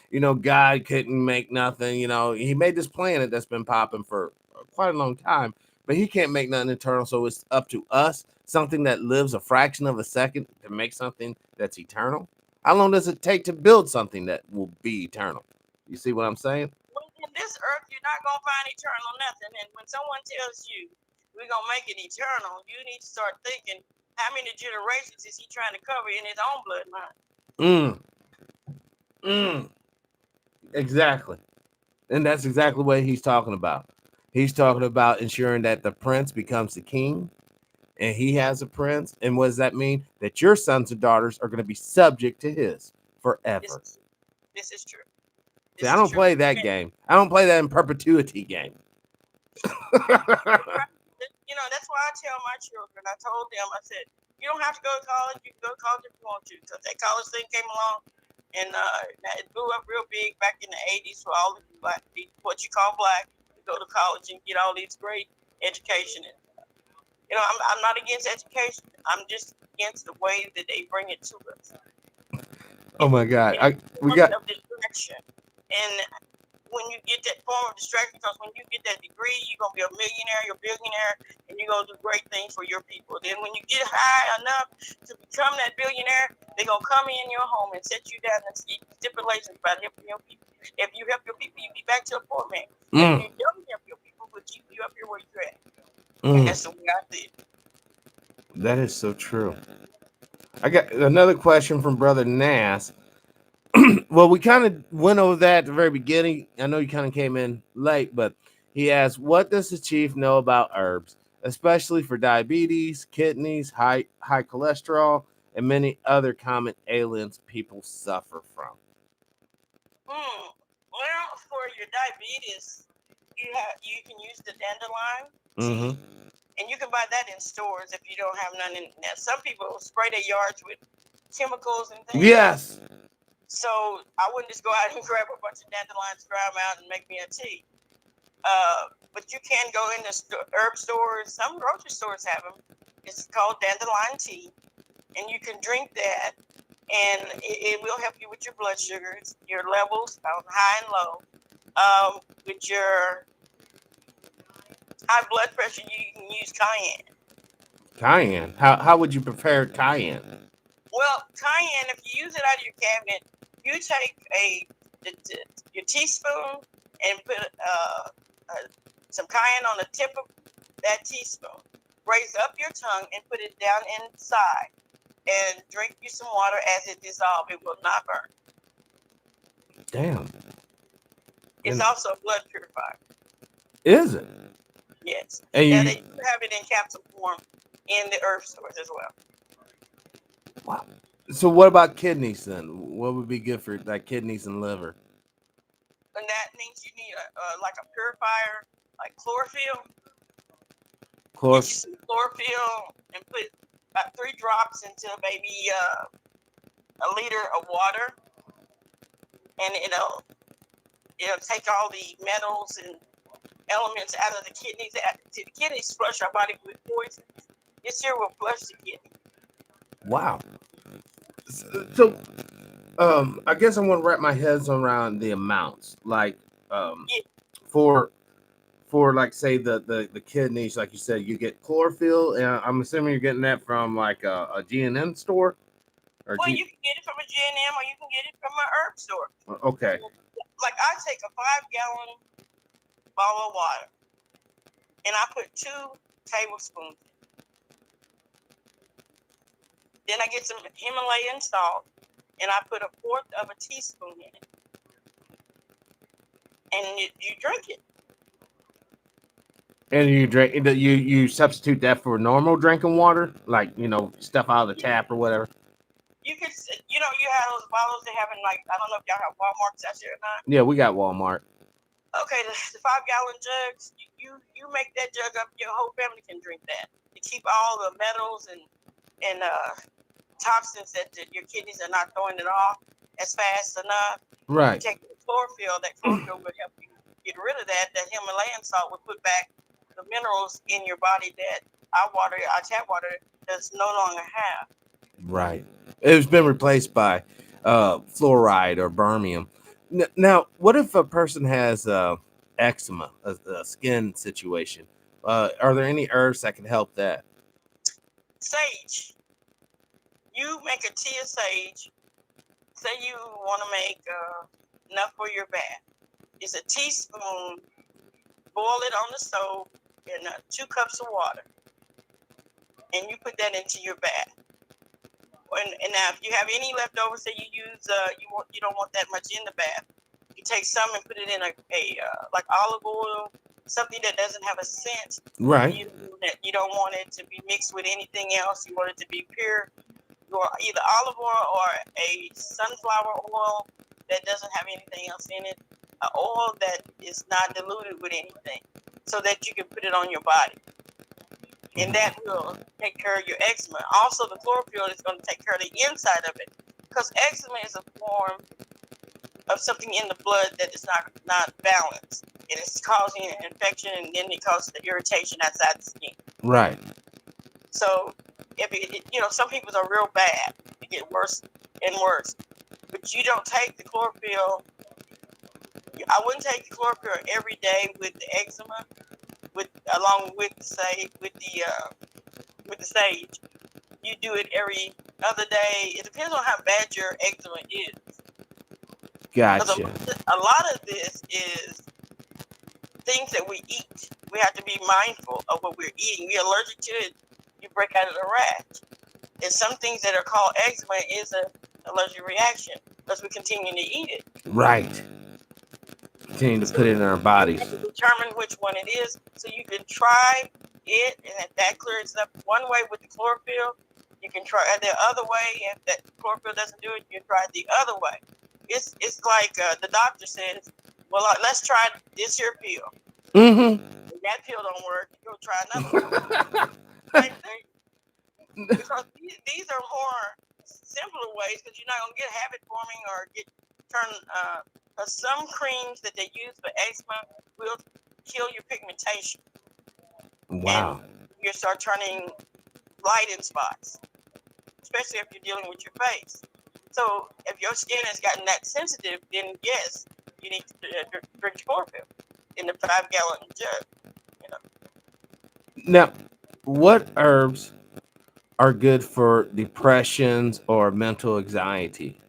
God couldn't make nothing. He made this planet that's been popping for quite a long time, but he can't make nothing eternal. So it's up to us, something that lives a fraction of a second, to make something that's eternal. How long does it take to build something that will be eternal? You see what I'm saying? In this earth, you're not gonna find eternal nothing. And when someone tells you we're gonna make it eternal, you need to start thinking, how many generations is he trying to cover in his own bloodline? Exactly. And that's exactly what he's talking about. He's talking about ensuring that the prince becomes the king, and he has a prince. And what does that mean? That your sons and daughters are going to be subject to his forever. This is true. See, I don't play that game. I don't play that in perpetuity game. That's why I tell my children, I told them, I said, you don't have to go to college. You can go to college if you want to, because that college thing came along, and it blew up real big back in the 80s for all the black people, what you call black, to go to college and get all these great education. And, I'm not against education. I'm just against the way that they bring it to us. Oh my God. We got distraction. And when you get that form of distraction, because when you get that degree, you're going to be a millionaire, you're a billionaire, and you're going to do great things for your people. Then when you get high enough to become that billionaire, they're going to come in your home and set you down and see stipulations about helping your people. If you help your people, you be back to a poor man. If you don't help your people, we'll keep you up here where you're at. And that's the way I see it. That is so true. I got another question from Brother Nass. Well, we kind of went over that at the very beginning. I know you kind of came in late, but he asked, what does the chief know about herbs, especially for diabetes, kidneys, high cholesterol, and many other common ailments people suffer from? Well, for your diabetes, you can use the dandelion tea, and you can buy that in stores if you don't have none in there. Some people spray their yards with chemicals and things. Yes. So I wouldn't just go out and grab a bunch of dandelions, dry them out, and make me a tea. But you can go in the herb stores. Some grocery stores have them. It's called dandelion tea, and you can drink that, and it will help you with your blood sugars, your levels on high and low. With your high blood pressure, you can use cayenne. Cayenne. How would you prepare cayenne? Well, cayenne, if you use it out of your cabinet, you take your teaspoon and put some cayenne on the tip of that teaspoon. Raise up your tongue and put it down inside, and drink you some water as it dissolves. It will not burn. Damn. It's also a blood purifier. Is it? Yes. And they have it in capsule form in the herb stores as well. Wow. So what about kidneys then? What would be good for like kidneys and liver? And that means you need like a purifier, like chlorophyll. Get you some chlorophyll and put about 3 drops into maybe a liter of water, and it'll take all the metals and elements out of the kidneys. The kidneys flush our body with poison. This here will flush the kidney. Wow. So, I guess I want to wrap my head around the amounts. Like, for for like say the kidneys, like you said, you get chlorophyll, and I'm assuming you're getting that from like a G&M store, or Well, you can get it from a G&M or you can get it from an herb store. Okay. Like I take a 5-gallon bottle of water and I put 2 tablespoons in. Then I get some Himalayan salt and I put 1/4 of a teaspoon in it. And you drink it. And you substitute that for normal drinking water, like stuff out of the tap or whatever. You could, you have those bottles they have in, like, I don't know if y'all have Walmart's out there or not. Yeah, we got Walmart. Okay, the 5-gallon jugs, you make that jug up, your whole family can drink that. To keep all the metals and toxins that your kidneys are not throwing it off as fast enough. Right. You take the chlorophyll, that chlorophyll would help you get rid of that. That Himalayan salt would put back the minerals in your body that our tap water does no longer have. Right. It's been replaced by fluoride or bermium. Now, what if a person has eczema, a skin situation? Are there any herbs that can help that? Sage. You make a tea of sage. Say you want to make enough for your bath. It's a teaspoon. Boil it on the stove in 2 cups of water, and you put that into your bath. And now, if you have any leftovers that you use, you don't want that much in the bath. You take some and put it in a like olive oil, something that doesn't have a scent. Right. You don't want it to be mixed with anything else. You want it to be pure. Or either olive oil or a sunflower oil that doesn't have anything else in it. An oil that is not diluted with anything, so that you can put it on your body. And that will take care of your eczema. Also, the chlorophyll is going to take care of the inside of it, because eczema is a form of something in the blood that is not balanced. And it's causing an infection, and then it causes the irritation outside the skin. Right. So, some people are real bad. They get worse and worse. But you don't take the chlorophyll. I wouldn't take the chlorophyll every day with the eczema, along with the sage. You do it every other day. It depends on how bad your eczema is. Gotcha. A lot of this is things that we eat. We have to be mindful of what we're eating. We're allergic to it, you break out of the rash. And some things that are called eczema is an allergic reaction because we continue to eat it. Right. Continue to put it in our bodies. Determine which one it is, so you can try it, and if that clears up one way with the chlorophyll, you can try it the other way. If that chlorophyll doesn't do it, you can try it the other way. It's like the doctor says, well, let's try this here pill. Mm-hmm. If that pill don't work, you'll try another one. Same thing. Because these are more simpler ways, because you're not going to get habit forming or because some creams that they use for eczema will kill your pigmentation. Wow. And you start turning light in spots, especially if you're dealing with your face. So if your skin has gotten that sensitive, then yes, you need to drink chlorophyll in the 5-gallon jug. Now, what herbs are good for depressions or mental anxiety?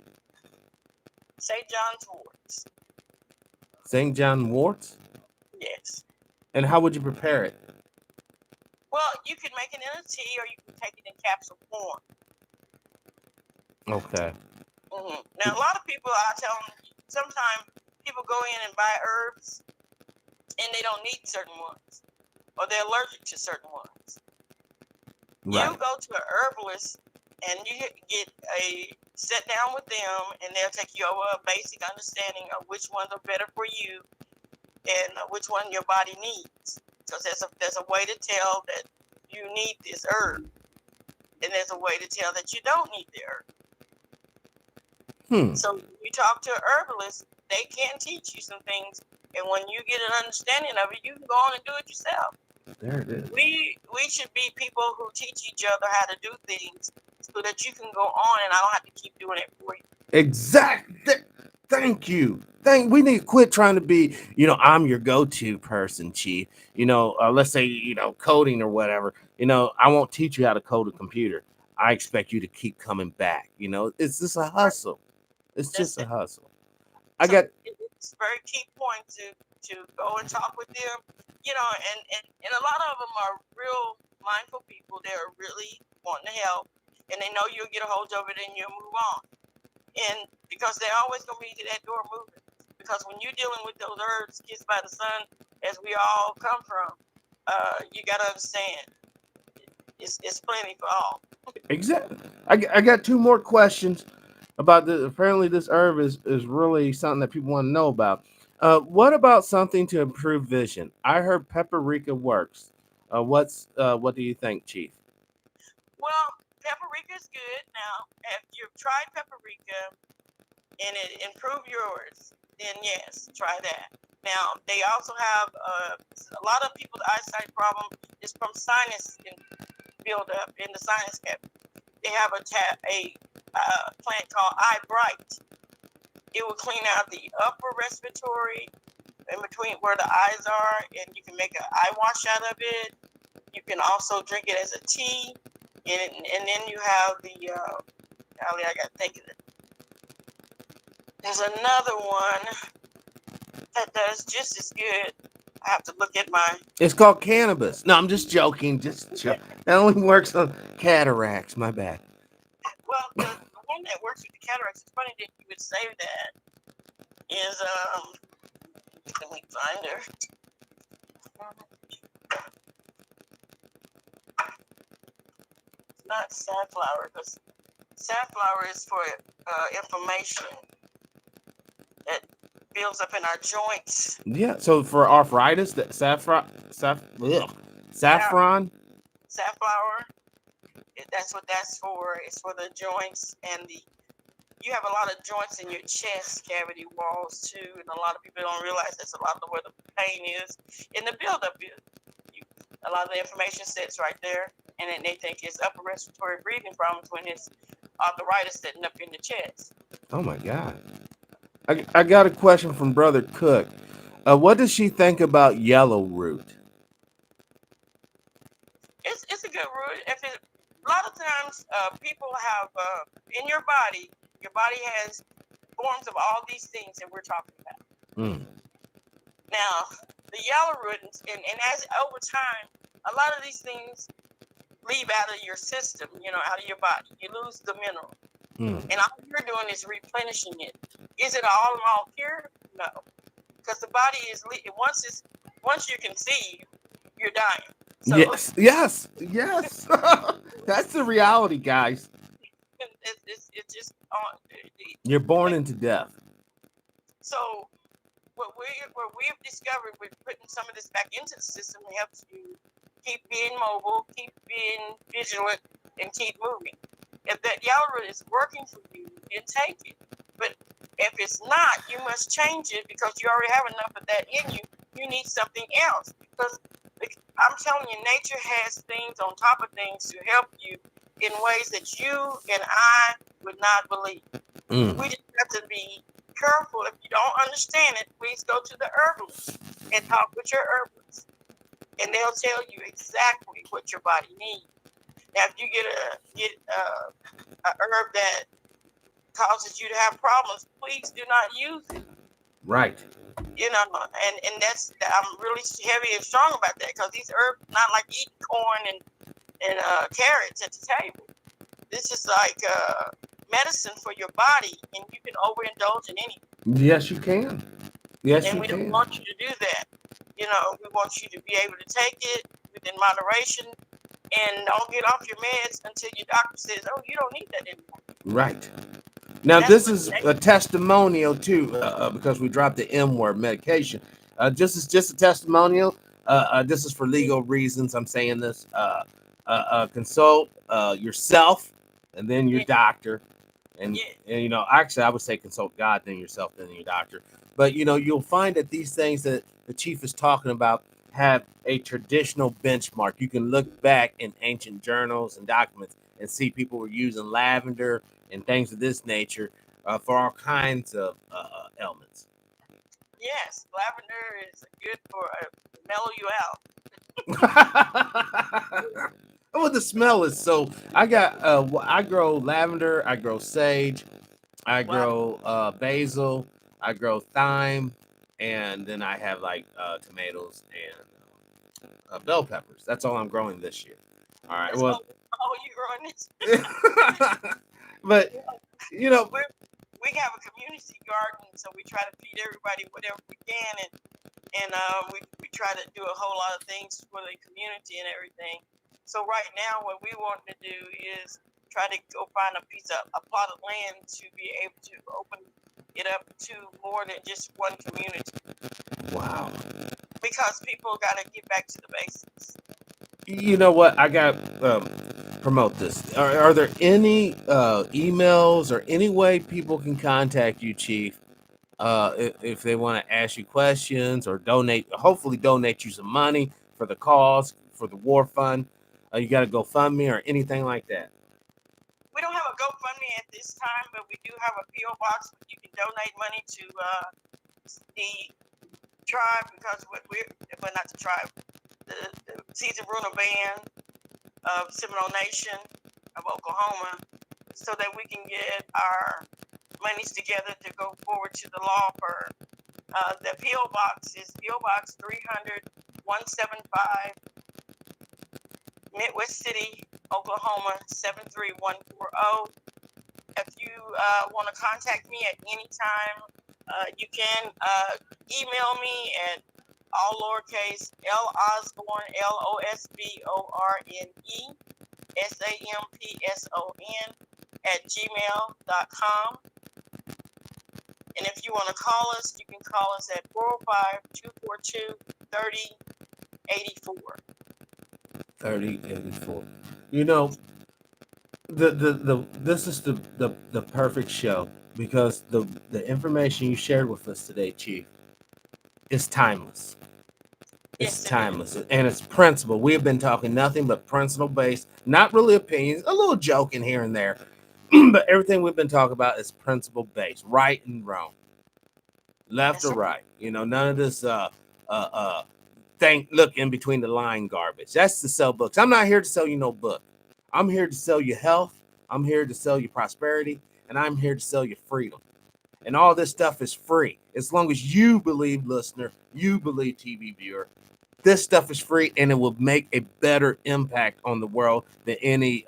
St. John's worts. St. John worts? Yes. And how would you prepare it? Well, you can make it in a tea, or you can take it in capsule form. Okay. Mm-hmm. Now, a lot of people, I tell them, sometimes people go in and buy herbs, and they don't need certain ones, or they're allergic to certain ones. Right. You go to an herbalist, and you sit down with them, and they'll take you over a basic understanding of which ones are better for you and which one your body needs. Because there's a way to tell that you need this herb, and there's a way to tell that you don't need the herb. So you talk to an herbalist, they can teach you some things, and when you get an understanding of it, you can go on and do it yourself. There it is. We should be people who teach each other how to do things, so that you can go on and I don't have to keep doing it for you. Exactly. Thank you. We need to quit trying to be, I'm your go-to person, chief. Let's say, coding or whatever. I won't teach you how to code a computer. I expect you to keep coming back. It's just a hustle. It's That's just a it. hustle. I So got it's a very key point to go and talk with them, and a lot of them are real mindful people. They're really wanting to help, and they know you'll get a hold of it and you'll move on. And because they're always going to be to that door moving. Because when you're dealing with those herbs, kissed by the sun, as we all come from, you got to understand, it's plenty for all. exactly. I got two more questions about the. Apparently, this herb is really something that people want to know about. What about something to improve vision? I heard paprika works. What do you think, Chief? Well, paprika is good. Now, if you've tried paprika and it improved yours, then yes, try that. Now, they also have a lot of people's eyesight problem is from sinus buildup in the sinus cavity. They have a plant called Eye Bright. It will clean out the upper respiratory in between where the eyes are, and you can make an eye wash out of it. You can also drink it as a tea, and then you have the golly, I got to think of it. There's another one that does just as good. I have to look at my. It's called cannabis. No, I'm just joking. That only works on cataracts. My bad. Well, the one that works with the cataracts. It's funny that you would say that. Is let me find her. Not safflower, because safflower is for inflammation that builds up in our joints. Yeah. So for arthritis, that saffron. Safflower, that's what that's for. It's for the joints and you have a lot of joints in your chest cavity walls too, and a lot of people don't realize that's a lot of where the pain is and the buildup is. A lot of the information sits right there, and then they think it's upper respiratory breathing problems when it's arthritis sitting up in the chest. Oh my God. I got a question from Brother Cook. What does she think about yellow root? It's a good root. A lot of times people have in your body has forms of all these things that we're talking about. Mm. Now, the yellow root, and as over time, a lot of these things leave out of your system, out of your body. You lose the mineral. Mm. And all you're doing is replenishing it. Is it all pure? No. Because the body is, once you conceive, you're dying. So Yes. That's the reality, guys. it's just You're born into death. So what we've discovered with putting some of this back into the system helps you keep being mobile, keep being vigilant, and keep moving. If that yellow root is working for you, then take it. But if it's not, you must change it because you already have enough of that in you. You need something else. Because I'm telling you, nature has things on top of things to help you in ways that you and I would not believe. Mm. We just have to be careful. If you don't understand it, please go to the herbalist and talk with your herbalist, and they'll tell you exactly what your body needs. Now, if you get a herb that causes you to have problems, please do not use it. Right. And that's, I'm really heavy and strong about that, because these herbs not like eating corn and carrots at the table. This is like medicine for your body, and you can overindulge in anything. Yes, you can. Yes, And you we can. don't want you to do that. We want you to be able to take it within moderation, and don't get off your meds until your doctor says, "Oh, you don't need that anymore." Right. Now, That's this what is a testimonial too, because we dropped the M word, medication. This is just a testimonial. This is for legal reasons. I'm saying this. Consult yourself, and then your Yeah. doctor. And, Yeah. and actually, I would say consult God, then yourself, then your doctor. But you'll find that these things that the chief is talking about have a traditional benchmark. You can look back in ancient journals and documents and see people were using lavender and things of this nature for all kinds of ailments. Yes, lavender is good for mellow you out. Oh, the smell is so. I got. I grow lavender. I grow sage. I Wow. grow basil. I grow thyme, and then I have like tomatoes and bell peppers. That's all I'm growing this year. All right. That's Well, all you growing this. but you know, We have a community garden, so we try to feed everybody whatever we can, and we try to do a whole lot of things for the community and everything. So right now, what we want to do is try to go find a plot of land to be able to open it up to more than just one community. wow. Because people got to get back to the basics. You know what? I got promote this. Are there any emails or any way people can contact you, Chief? If they want to ask you questions or hopefully donate you some money for the cause, for the war fund. You got to GoFundMe or anything like that. We don't have a GoFundMe at this time, but we do have a P.O. box where you can donate money to the tribe, because not the tribe, the Caesar Bruno Band of Seminole Nation of Oklahoma, so that we can get our monies together to go forward to the law firm. The P.O. box is P.O. Box 300 175, Midwest City, Oklahoma 73140. If you want to contact me at any time, you can email me at all lowercase L Osborne LOSBORNE SAMPSON @gmail.com. And if you want to call us, you can call us at 405-242-3084. 3084. You know, this is the perfect show, because the information you shared with us today, Chief, is timeless. It's Yes, timeless, and it's principle. We have been talking nothing but principle based, not really opinions, a little joking here and there, but everything we've been talking about is principle based, right and wrong, left or right. You know, none of this look in between the line garbage. That's to sell books. I'm not here to sell you no book. I'm here to sell you health. I'm here to sell you prosperity, and I'm here to sell you freedom. And all this stuff is free. As long as you believe, listener, you believe, TV viewer, this stuff is free, and it will make a better impact on the world than any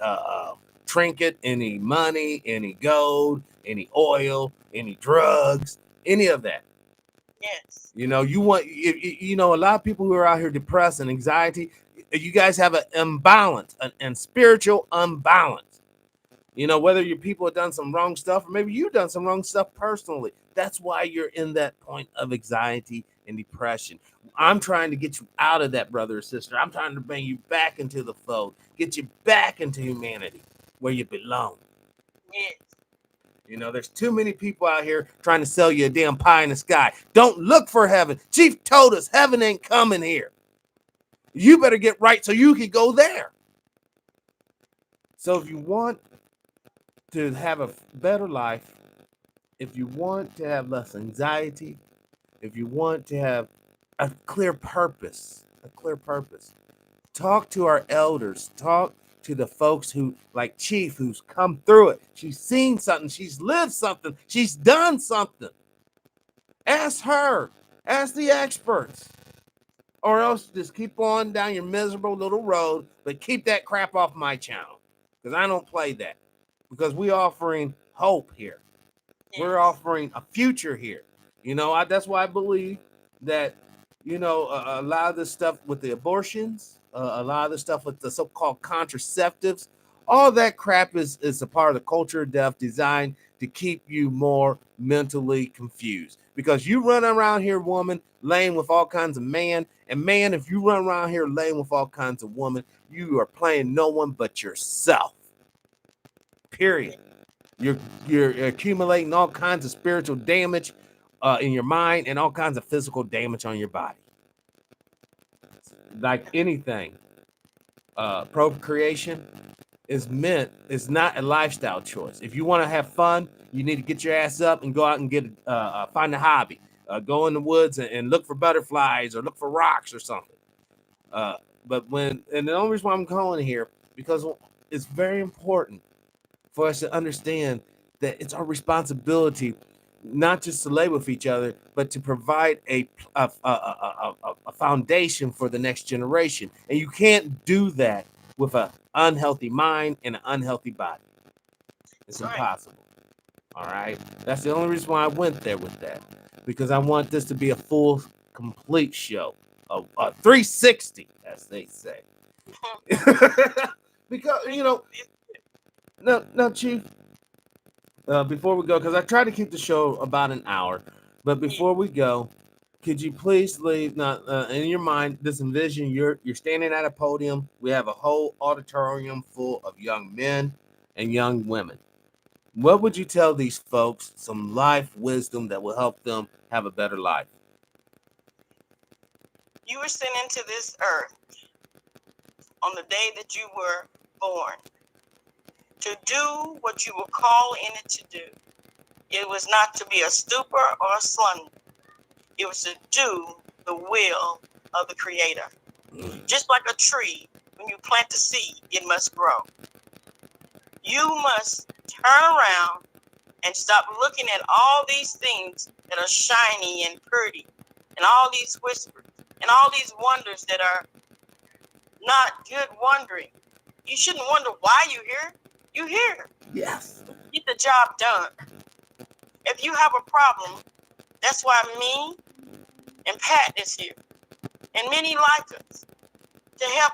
trinket, any money, any gold, any oil, any drugs, any of that. Yes. You know, a lot of people who are out here depressed and anxiety, you guys have an imbalance, and spiritual unbalance. You know, whether your people have done some wrong stuff, or maybe you've done some wrong stuff personally. That's why you're in that point of anxiety and depression. I'm trying to get you out of that, brother or sister. I'm trying to bring you back into the fold, get you back into humanity where you belong. Yes. You know, there's too many people out here trying to sell you a damn pie in the sky. Don't look for heaven. Chief told us heaven ain't coming here. You better get right so you can go there. So if you want to have a better life, if you want to have less anxiety, if you want to have a clear purpose, talk to our elders, talk to the folks who, like Chief, who's come through it. She's seen something, she's lived something, she's done something. Ask her, ask the experts, or else just keep on down your miserable little road, but keep that crap off my channel, because I don't play that, because we're offering hope here. We're offering a future here. You know, that's why I believe that, you know, a lot of this stuff with the abortions, a lot of the stuff with the so-called contraceptives, all that crap is a part of the culture of death designed to keep you more mentally confused. Because you run around here, woman, laying with all kinds of man, and man, if you run around here laying with all kinds of woman, you are playing no one but yourself. Period. You're accumulating all kinds of spiritual damage in your mind, and all kinds of physical damage on your body. Like anything, procreation is not a lifestyle choice. If you want to have fun, you need to get your ass up and go out and find a hobby. go in the woods and look for butterflies or look for rocks or something. But and the only reason why I'm calling here, because it's very important for us to understand that it's our responsibility not just to lay with each other, but to provide a foundation for the next generation. And you can't do that with an unhealthy mind and an unhealthy body. It's impossible. All right. That's the only reason why I went there with that, because I want this to be a full, complete show, a 360, as they say. Because no, Chief. Before we go, because I try to keep the show about an hour, but before we go, could you please leave in your mind this envision? You're standing at a podium. We have a whole auditorium full of young men and young women. What would you tell these folks? Some life wisdom that will help them have a better life. You were sent into this earth on the day that you were born to do what you were called in it to do. It was not to be a stupor or a slumber. It was to do the will of the Creator. Just like a tree, when you plant the seed, it must grow. You must turn around and stop looking at all these things that are shiny and pretty, and all these whispers, and all these wonders that are not good wondering. You shouldn't wonder why you're here. You're here. Yes. Get the job done. If you have a problem, that's why me and Pat is here, and many like us, to help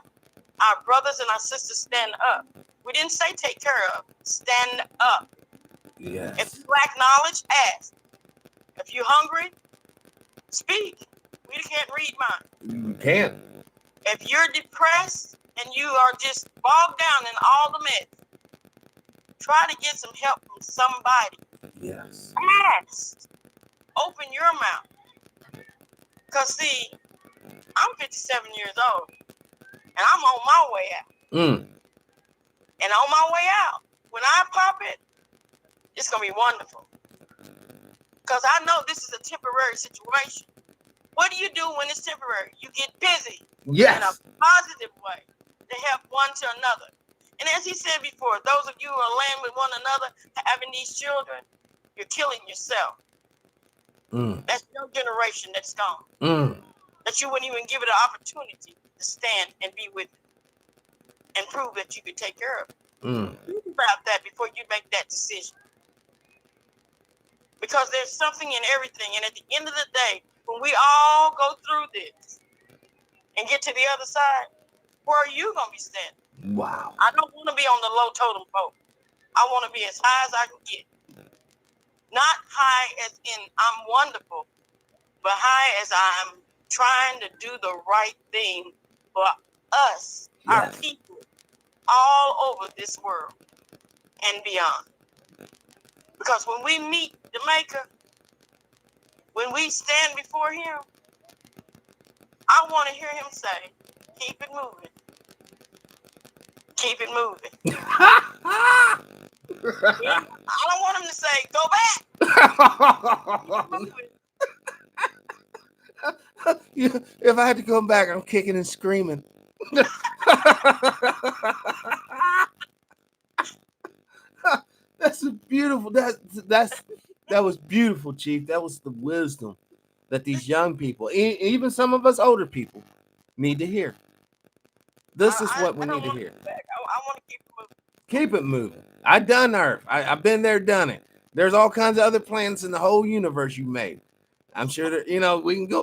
our brothers and our sisters stand up. We didn't say take care of. Stand up. Yes. If you lack knowledge, ask. If you're hungry, speak. We can't read mine. You can't. If you're depressed and you are just bogged down in all the mess, try to get some help from somebody. Yes. Ask. Open your mouth. Because, see, I'm 57 years old, and I'm on my way out. And on my way out, when I pop it, it's going to be wonderful. Because I know this is a temporary situation. What do you do when it's temporary? You get busy. Yes. In a positive way to help one to another. And as he said before, those of you who are laying with one another, having these children, you're killing yourself. That's your generation that's gone. That you wouldn't even give it an opportunity to stand and be with it and prove that you could take care of it. Think about that before you make that decision. Because there's something in everything. And at the end of the day, when we all go through this and get to the other side, where are you going to be standing? Wow. I don't want to be on the low totem pole. I want to be as high as I can get. Not high as in I'm wonderful, but high as I'm trying to do the right thing for us, our people, all over this world and beyond. Because when we meet the Maker, when we stand before him, I want to hear him say, keep it moving. Keep it moving. I don't want him to say, go back. If I had to come back, I'm kicking and screaming. That's a beautiful. That was beautiful, Chief. That was the wisdom that these young people, even some of us older people, need to hear. This is what we need to hear. I want to keep it moving. Keep it moving. I done Earth. I've been there, done it. There's all kinds of other planets in the whole universe you made. I'm sure that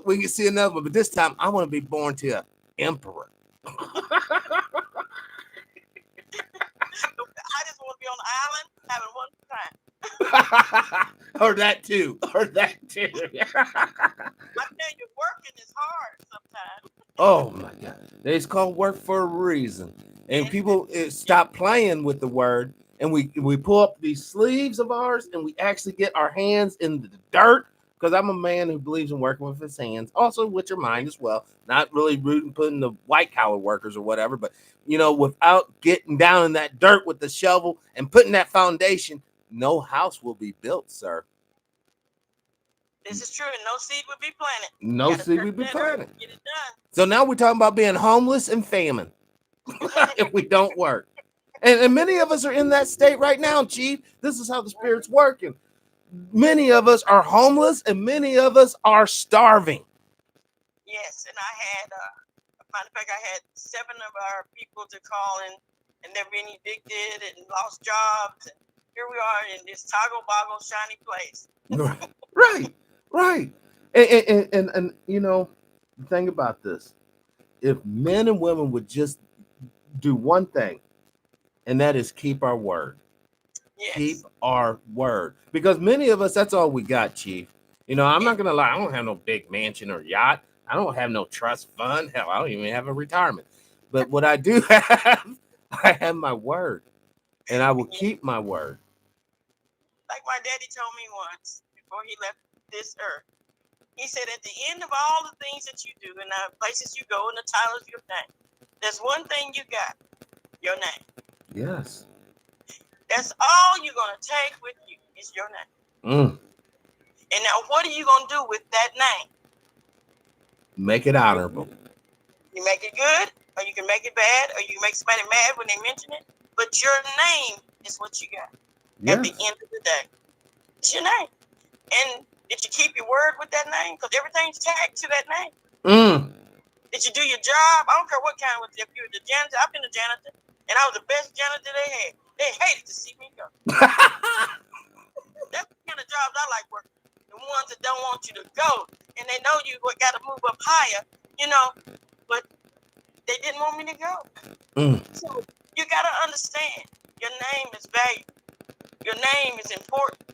we can see another one, but this time I want to be born to an emperor. I just want to be on the island having one time. Or that too. I tell you, working is hard sometimes. Oh my God. It's called work for a reason. And people stop playing with the word, and we pull up these sleeves of ours and we actually get our hands in the dirt. Because I'm a man who believes in working with his hands, also with your mind as well. Not really rooting, putting the white collar workers or whatever, but without getting down in that dirt with the shovel and putting that foundation, no house will be built, sir. This is true, and no seed would be planted. No seed would be planted. Get it done. So now we're talking about being homeless and famine if we don't work. And many of us are in that state right now, Chief. This is how the Spirit's working. Many of us are homeless and many of us are starving. Yes, and I had, matter of fact, I had 7 of our people to call and they're being evicted and lost jobs. And here we are in this toggle-boggle shiny place. Right. And you know, the thing about this, if men and women would just do one thing, and that is keep our word. Yes. Keep our word. Because many of us, that's all we got, Chief. You know, I'm not going to lie. I don't have no big mansion or yacht. I don't have no trust fund. Hell, I don't even have a retirement. But what I do have, I have my word. And I will keep my word. Like my daddy told me once before he left this earth. He said, at the end of all the things that you do and the places you go and the titles you obtain, there's one thing you got, your name. Yes. That's all you're going to take with you is your name. And now what are you going to do with that name? Make it honorable. You make it good, or you can make it bad, or you can make somebody mad when they mention it. But your name is what you got at the end of the day. It's your name. And did you keep your word with that name? Because everything's tagged to that name. Did you do your job? I don't care what kind of, if you were the janitor, I've been a janitor, and I was the best janitor they had. They hated to see me go. That's the kind of jobs I like working. The ones that don't want you to go, and they know you got to move up higher, you know, but they didn't want me to go. So you got to understand, your name is valuable. Your name is important.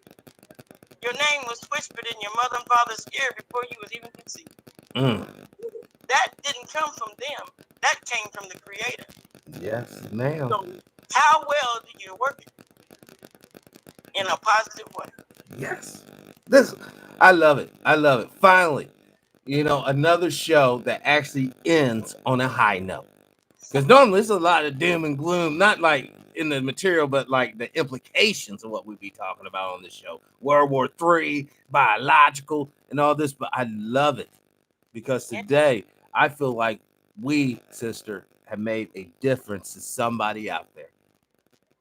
Your name was whispered in your mother and father's ear before you was even conceived. That didn't come from them. That came from the Creator. Yes, ma'am. So how well do you work it in a positive way? Yes. I love it. I love it. Finally, you know, another show that actually ends on a high note. Because normally there's a lot of doom and gloom, not like in the material, but like the implications of what we be talking about on this show. World War III, biological, and all this. But I love it because today I feel like we, sister, have made a difference to somebody out there.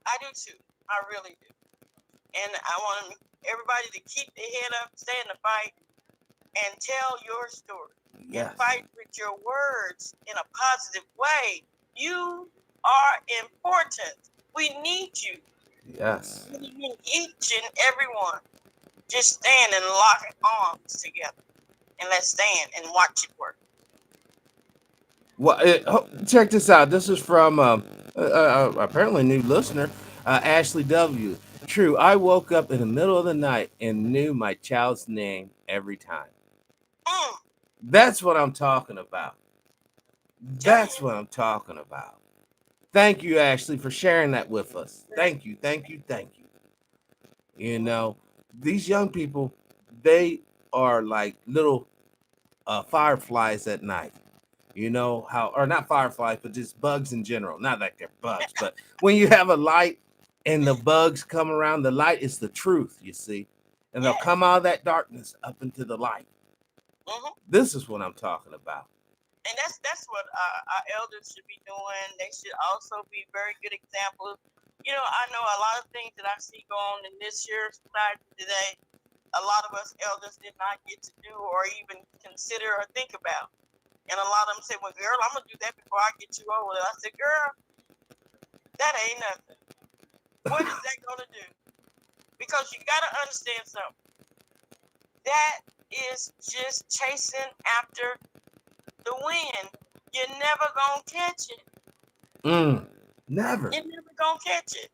I do too. I really do. And I want everybody to keep their head up, stay in the fight, and tell your story. Yes. And fight with your words in a positive way. You are important. We need you. Yes. We need each and every one. Just stand and lock arms together. And let's stand and watch it work. Well, check this out. This is from apparently a new listener, Ashley W. True, I woke up in the middle of the night and knew my child's name every time. That's what I'm talking about. That's what I'm talking about. Thank you, Ashley, for sharing that with us. Thank you. You know, these young people, they are like little fireflies at night. You know how, or not fireflies, but just bugs in general. Not like they're bugs, but when you have a light and the bugs come around, the light is the truth, you see, and they'll come out of that darkness up into the light. This is what I'm talking about. And that's what our elders should be doing. They should also be very good examples. You know, I know a lot of things that I see going on in this year's society today. A lot of us elders did not get to do or even consider or think about. And a lot of them say, well, girl, I'm going to do that before I get too old. And I said, girl, that ain't nothing. What is that going to do? Because you got to understand something. That is just chasing after the wind. You're never going to catch it. Never. You're never going to catch it.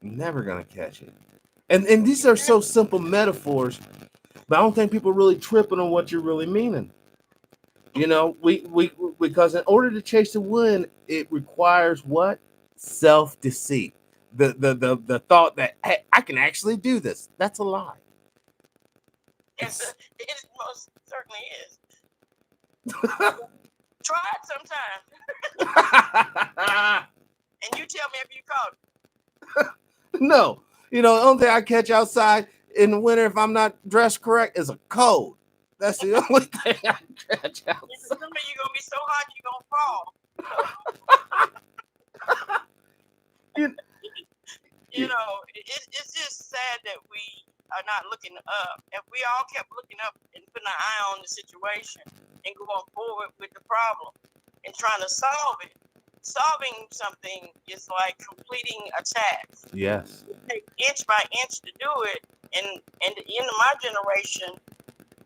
Never going to catch it. And these are so simple metaphors, but I don't think people really tripping on what you're really meaning. You know, we because in order to chase the wind, it requires what? Self-deceit. The thought that, hey, I can actually do this. That's a lie. It most certainly is. Try it sometime. And you tell me if you caught it. No. You know, the only thing I catch outside in the winter if I'm not dressed correct is a cold. That's the only thing I catch In the outside. summer, you're gonna be so hot you're gonna fall. You, You know, it's just sad that we are not looking up. If we all kept looking up and putting an eye on the situation and going forward with the problem and trying to solve it, solving something is like completing a task. yes. It takes inch by inch to do it, and at the end of my generation,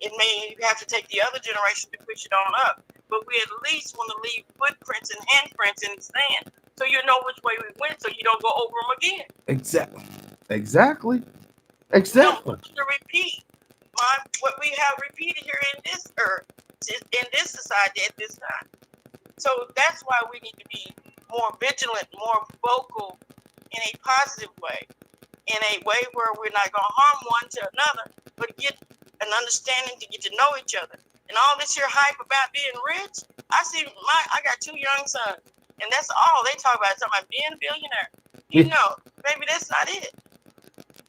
it may have to take the other generation to push it on up. But we at least want to leave footprints and handprints in the sand, so you know which way we went, so you don't go over them again. Exactly. Exactly. You don't Exactly. want to repeat what we have repeated here in this earth, in this society at this time. So that's why we need to be more vigilant, more vocal in a positive way, in a way where we're not going to harm one to another, but get an understanding to get to know each other. And all this here hype about being rich, I got 2 young sons, and that's all they talk about. It's talking about being a billionaire. You know, maybe that's not it.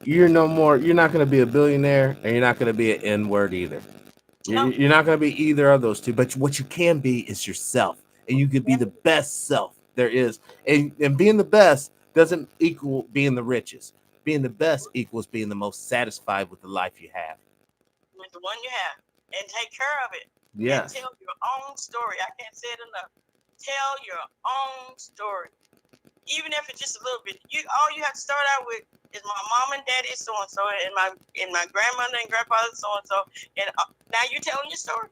You're no more. You're not going to be a billionaire, and you're not going to be an N-word either. You're not going to be either of those two. But what you can be is yourself, and you could be the best self there is. And being the best doesn't equal being the richest. Being the best equals being the most satisfied with the life you have. With the one you have, and take care of it. Yes. And tell your own story. I can't say it enough. Tell your own story. Even if it's just a little bit. All you have to start out with is my mom and daddy is so and so, and my grandmother and grandfather so and so, and now you're telling your story.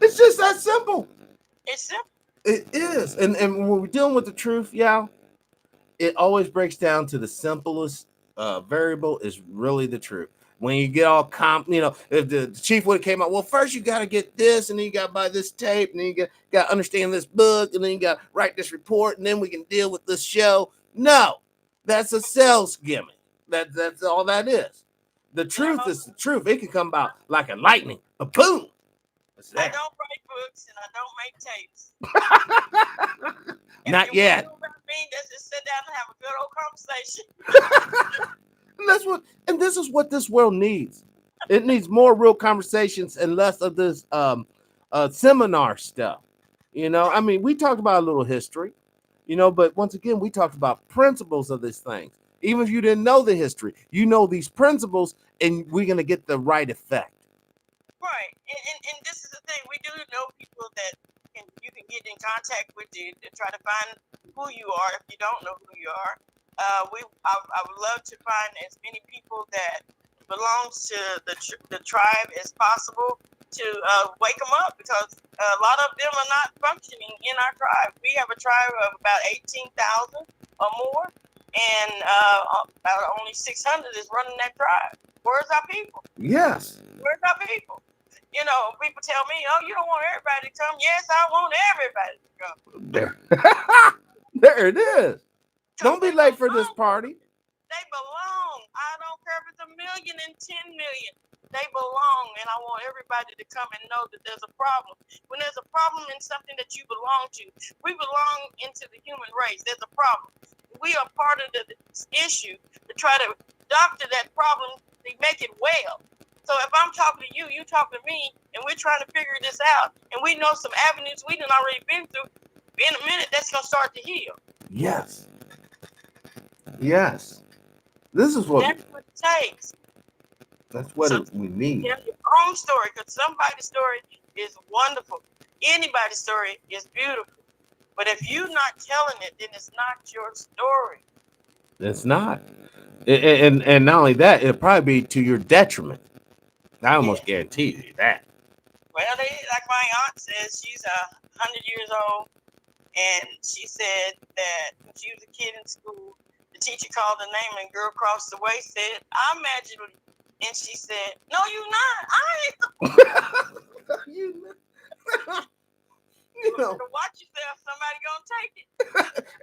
It's just that simple. It's simple. It is. And when we're dealing with the truth, yeah, it always breaks down to the simplest variable is really the truth. When you get all if the chief would have came out, well, first you got to get this, and then you got to buy this tape, and then you got to understand this book, and then you got to write this report, and then we can deal with this show. No, that's a sales gimmick. That's all that is. The truth is the truth. It can come about like a lightning, a boom. I don't write books and I don't make tapes. Not yet. About me, let's just sit down and have a good old conversation. And this is what this world needs. It needs more real conversations and less of this seminar stuff. You know, I mean, we talked about a little history, but once again, we talked about principles of these things. Even if you didn't know the history, you know these principles, and we're gonna get the right effect. Right, and this is the thing. We do know people that you can get in contact with to try to find who you are if you don't know who you are. I would love to find as many people that belongs to the tribe as possible to wake them up, because a lot of them are not functioning in our tribe. We have a tribe of about 18,000 or more, and about only 600 is running that tribe. Where's our people? Yes. Where's our people? People tell me, oh, you don't want everybody to come. Yes, I want everybody to come. There it is. Don't be late for this party. They belong. I don't care if it's 1 million and 10 million. They belong, and I want everybody to come and know that there's a problem. When there's a problem in something that you belong to, we belong into the human race. There's a problem. We are part of the issue to try to doctor that problem to make it well. So if I'm talking to you, you talk to me, and we're trying to figure this out, and we know some avenues we done already been through, in a minute, that's going to start to heal. Yes. Yes. This is what that's what it takes. That's what we need. Tell your own story, because somebody's story is wonderful. Anybody's story is beautiful. But if you're not telling it, then it's not your story. It's not. And not only that, it'll probably be to your detriment. I almost guarantee you that. Well, like my aunt says, she's 100 years old, and she said that when she was a kid in school, the teacher called her name, and girl across the way said, "I'm magically," and she said, "No, you not. I ain't." You know, watch yourself. Somebody gonna take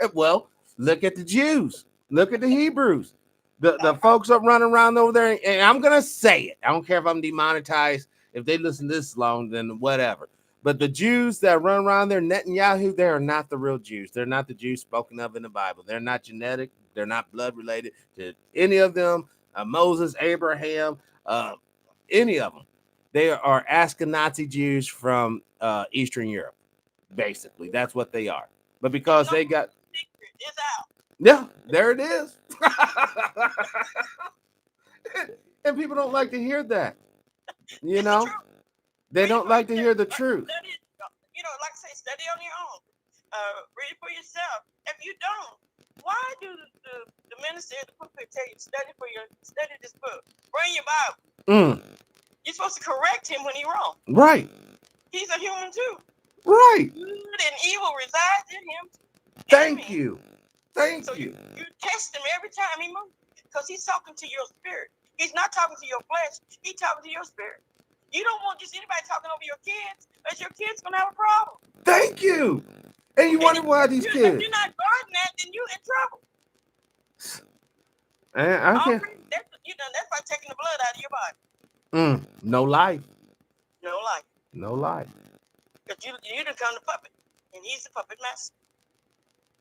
it. Well, look at the Jews. Look at the Hebrews. The folks up running around over there, and I'm gonna say it. I don't care if I'm demonetized. If they listen this long, then whatever. But the Jews that run around there, Netanyahu, they are not the real Jews. They're not the Jews spoken of in the Bible. They're not genetic. They're not blood related to any of them. Moses, Abraham, any of them. They are Ashkenazi Jews from Eastern Europe. Basically, that's what they are. But because they got, secret is out. yeah, there it is. And people don't like to hear that. You It's the know, truth. they Read it don't for like to hear yourself. the Like, truth. study it. Like I say, study on your own. Read it for yourself. If you don't, why do the minister at the pulpit tell you study this book? Bring your Bible. You're supposed to correct him when he's wrong. Right. He's a human too. Right. Good and evil resides in him. Thank you. Thank So you. you test him every time he moves, because he's talking to your spirit. He's not talking to your flesh. He's talking to your spirit. You don't want just anybody talking over your kids, because your kid's gonna have a problem. Thank you. And you wonder why these If kids. you're not guarding that, then you're in trouble. I can't. That's like taking the blood out of your body. No life. No life. No life. Because you done come to puppet, and he's the puppet master.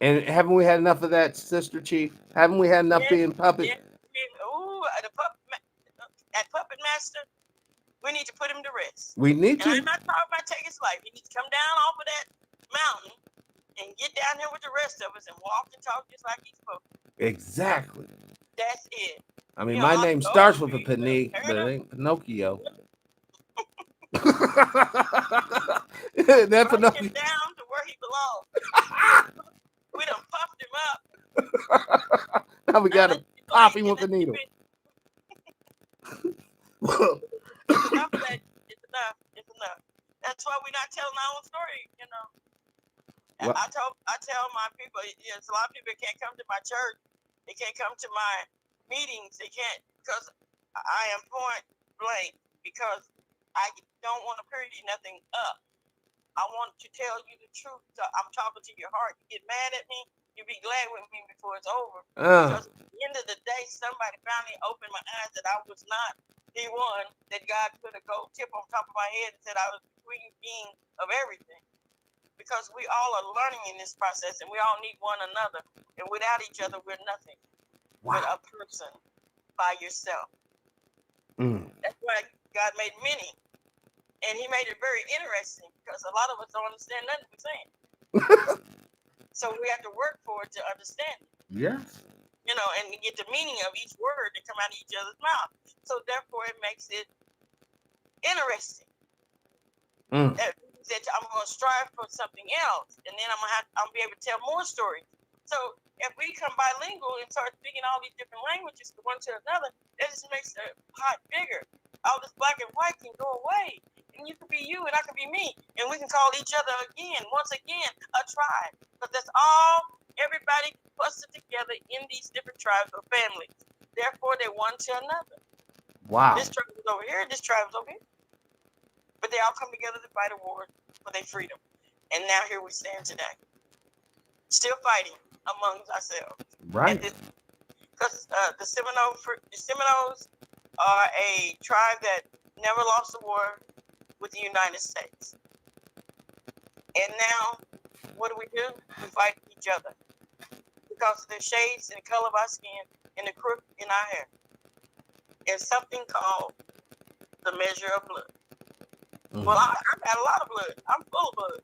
And haven't we had enough of that, Sister Chief? Haven't we had enough being puppet? Yeah. Ooh, that puppet master, we need to put him to rest. We need to. And I'm not talking about take his life. He needs to come down off of that mountain and get down here with the rest of us and walk and talk just like he's supposed to. Exactly. That's it. I mean, my name starts with a P, but it ain't Pinocchio. That Pinocchio. Him down to where he belongs. We done puffed him up. Now we got to pop him with a needle. Enough of that. It's enough. It's enough. That's why we're not telling our own story, What? I tell my people, there's a lot of people that can't come to my church. They can't come to my meetings. They can't, because I am point blank, because I don't want to party nothing up. I want to tell you the truth. So I'm talking to your heart. You get mad at me, you'll be glad with me before it's over. Because at the end of the day, somebody finally opened my eyes that I was not the one that God put a gold tip on top of my head and said I was the queen king of everything. Because we all are learning in this process, and we all need one another. And without each other, we're nothing but a person by yourself. That's why God made many. And he made it very interesting, because a lot of us don't understand nothing we're saying. So we have to work for it to understand it. Yes. And get the meaning of each word that come out of each other's mouth. So therefore, it makes it interesting. That I'm going to strive for something else, and then I'm be able to tell more stories. So if we come bilingual and start speaking all these different languages from one to another, that just makes the pot bigger. All this black and white can go away, and you can be you and I can be me, and we can call each other once again, a tribe, because that's all everybody clustered together in these different tribes or families. Therefore, they're one to another. Wow. This tribe is over here, this tribe is over here. But they all come together to fight a war for their freedom. And now here we stand today. Still fighting amongst ourselves. Right. Because the Seminoles are a tribe that never lost a war with the United States. And now, what do? We fight each other. Because of the shades and the color of our skin and the crook in our hair. There's something called the measure of blood. Well, I've got a lot of blood. I'm full of blood.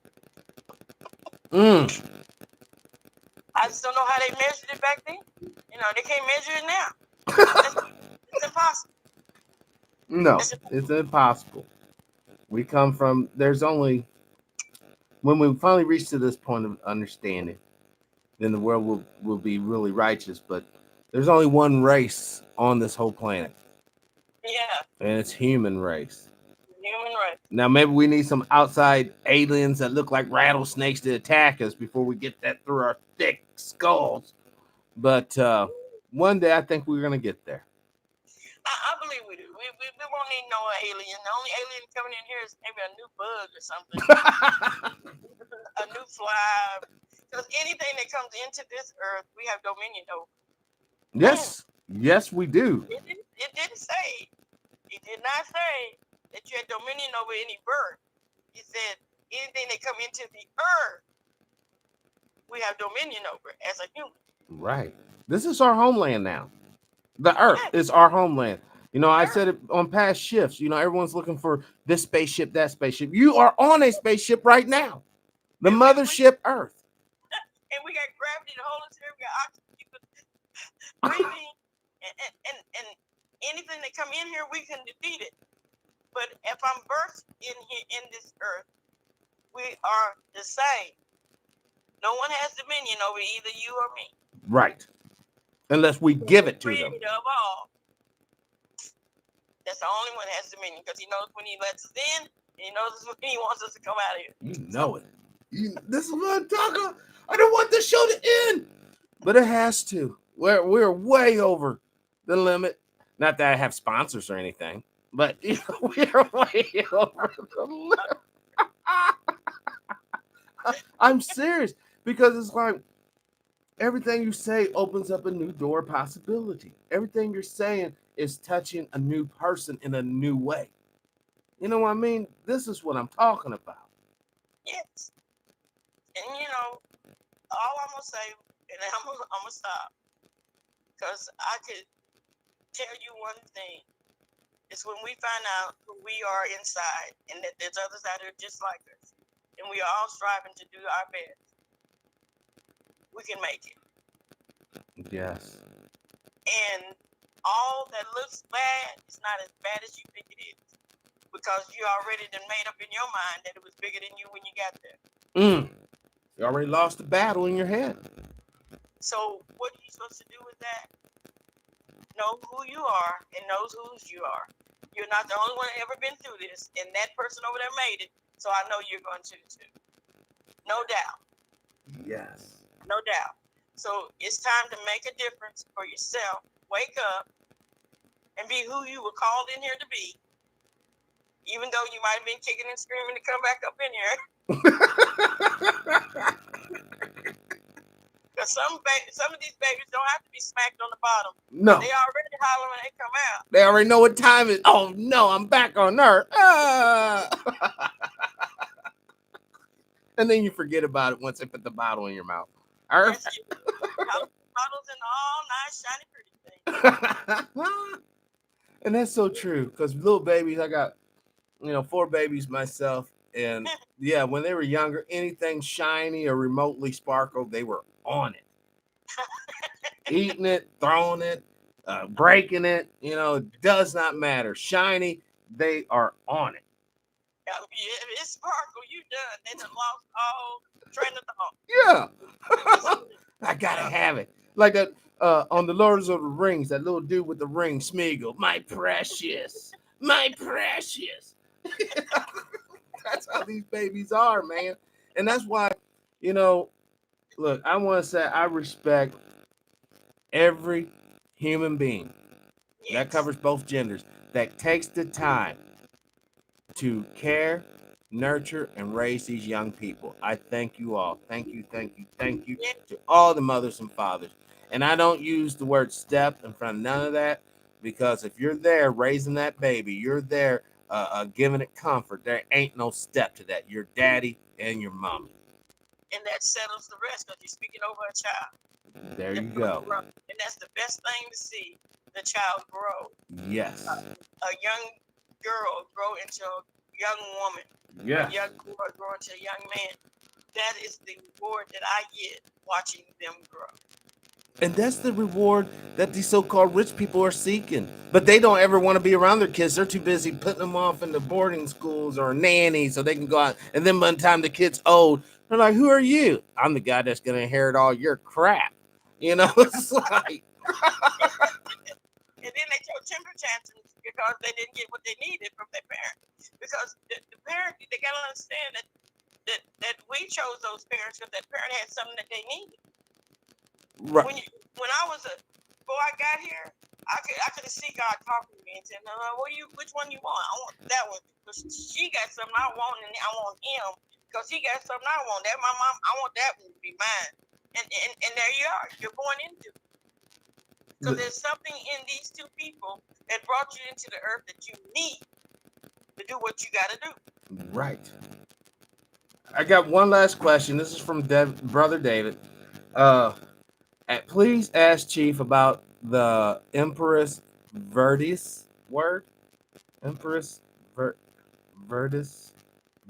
I just don't know how they measured it back then. They can't measure it now. It's impossible. No, it's impossible. We come from, when we finally reach to this point of understanding, then the world will be really righteous. But there's only one race on this whole planet. Yeah. And it's human race. Human race. Now, maybe we need some outside aliens that look like rattlesnakes to attack us before we get that through our thick skulls. But one day, I think we're going to get there. I believe we do. We won't need no alien. The only alien coming in here is maybe a new bug or something. A new fly. Because anything that comes into this earth, we have dominion over. Yes. Yes, we do. It didn't say. It did not say that you had dominion over any bird. It said anything that come into the earth, we have dominion over as a human. Right. This is our homeland now. The Earth Yes, is our homeland. You know, the I earth. said it on past shifts. You know, everyone's looking for this spaceship, that spaceship. You are on a spaceship right now. The And we mothership Earth. and we got gravity to hold us here. We got oxygen, we could breathing, and anything that come in here, we can defeat it. But if I'm birthed in here in this earth, we are the same. No one has dominion over either you or me. Right. Unless we give The it to them. creator of all, that's the only one that has dominion because he knows when he lets us in, and he knows when he wants us to come out of here. You know it. This is what I'm talking about. I don't want this show to end, but it has to. We're way over the limit. Not that I have sponsors or anything, but you know, we're way over the limit. I'm serious because it's like everything you say opens up a new door of possibility. Everything you're saying is touching a new person in a new way. You know what I mean? This is what I'm talking about. Yes, and all I'm gonna say, and I'm gonna stop because I could tell you one thing. It's when we find out who we are inside and that there's others out there just like us. And we are all striving to do our best. We can make it. Yes. And all that looks bad is not as bad as you think it is. Because you already done made up in your mind that it was bigger than you when you got there. You already lost the battle in your head. So what are you supposed to do with that? Know who you are and knows whose you are. You're not the only one that ever been through this, and that person over there made it, so I know you're going to too. No doubt. Yes. No doubt. So it's time to make a difference for yourself. Wake up and be who you were called in here to be. Even though you might have been kicking and screaming to come back up in here. Because some of these babies don't have to be smacked on the bottom. No. They already holler when they come out. They already know what time it is. Oh no, I'm back on Earth. And then you forget about it once they put the bottle in your mouth. Earth. Yes, bottles and all nice, shiny, pretty things. And that's so true. Because little babies, I got 4 babies myself. And yeah, when they were younger, anything shiny or remotely sparkled, they were on it. Eating it, throwing it, breaking it, it does not matter. Shiny, they are on it. If it's sparkle, you done. They done lost all train of thought. Yeah. I gotta have it. Like that on the Lord of the Rings, that little dude with the ring, Smeagol. My precious. My precious. That's how these babies are, man. And that's why, look, I want to say I respect every human being. Yes. That covers both genders. That takes the time to care, nurture, and raise these young people. I thank you all. Thank you Yes. to all the mothers and fathers. And I don't use the word step in front of none of that, because if you're there raising that baby, you're there giving it comfort. There ain't no step to that. Your daddy and your mommy. And that settles the rest because you're speaking over a child. There you go. And that's the best thing to see the child grow. Yes. A young girl grow into a young woman. Yes. A young boy grow into a young man. That is the reward that I get watching them grow. And that's the reward that these so-called rich people are seeking. But they don't ever want to be around their kids. They're too busy putting them off into boarding schools or nannies so they can go out. And then by the time the kid's old, they're like, who are you? I'm the guy that's going to inherit all your crap. It's like... And then they throw temper tantrums because they didn't get what they needed from their parents. Because the parent, they got to understand that we chose those parents because that parent had something that they needed. Right. When I was before I got here, I could see God talking to me and saying, "No, which one you want? I want that one because she got something I want, and I want him because he got something I want. That my mom, I want that one to be mine." And there you are. You're going into it. Because there's something in these two people that brought you into the earth that you need to do what you got to do. Right. I got one last question. This is from Brother David. Please ask Chief about the Empress Verdis word. Empress Verdis.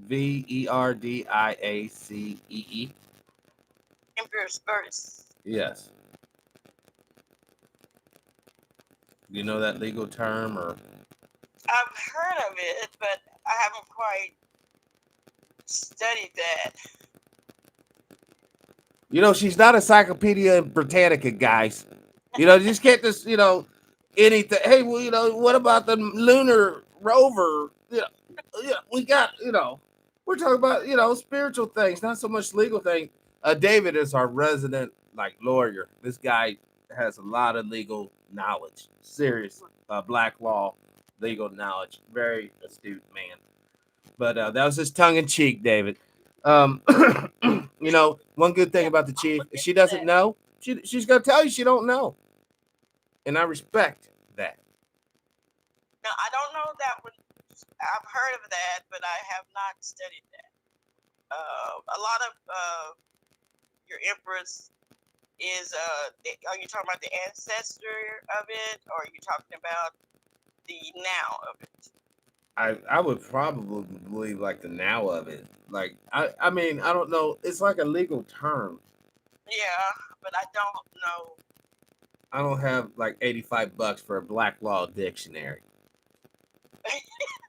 Verdiacee. Emperor's verse. Yes. Do you know that legal term or? I've heard of it, but I haven't quite studied that. You know, she's not Encyclopedia Britannica, guys. You know, you just can't just, anything. Hey, well, what about the lunar rover? We got, we're talking about, spiritual things, not so much legal things. David is our resident, lawyer. This guy has a lot of legal knowledge, serious black law legal knowledge. Very astute man. But that was just tongue in cheek, David. Um, one good thing about the chief, if she doesn't know, she's gonna tell you she don't know, and I respect that. Now, I don't know that one. I've heard of that, but I have not studied that. A lot of your empress is, are you talking about the ancestor of it, or are you talking about the now of it? I would probably believe the now of it. I mean, I don't know. It's like a legal term. Yeah, but I don't know. I don't have $85 for a black law dictionary.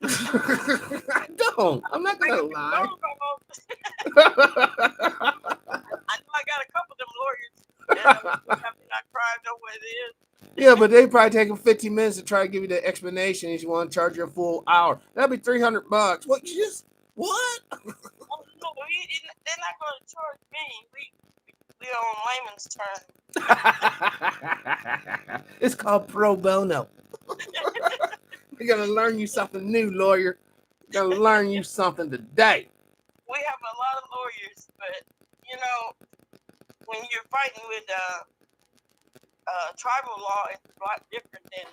I don't. I'm not gonna lie. I know I got a couple of them lawyers. I probably know what it is. Yeah, but they probably take them 15 minutes to try to give you the explanation. If you want to charge you a full hour, that'd be $300. What? You just what? Oh, no, they're not going to charge me. We on layman's terms. It's called pro bono. We're gonna learn you something new, lawyer. We're gonna learn you something today. We have a lot of lawyers, but when you're fighting with tribal law, it's a lot different than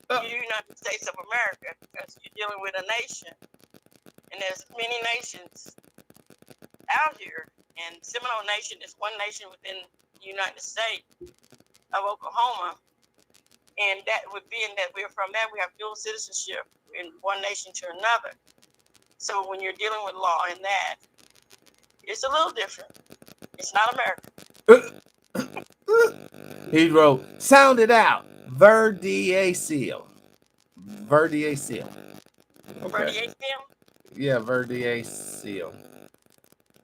the United States of America, because you're dealing with a nation, and there's many nations out here, and Seminole Nation is one nation within the United States of Oklahoma, and that would be in that we're from that we have dual citizenship in one nation to another. So when you're dealing with law in that, it's a little different. It's not America. He wrote, sound it out. Verdiaceo. Verdiaceo. Okay. Yeah, Verdiaceo.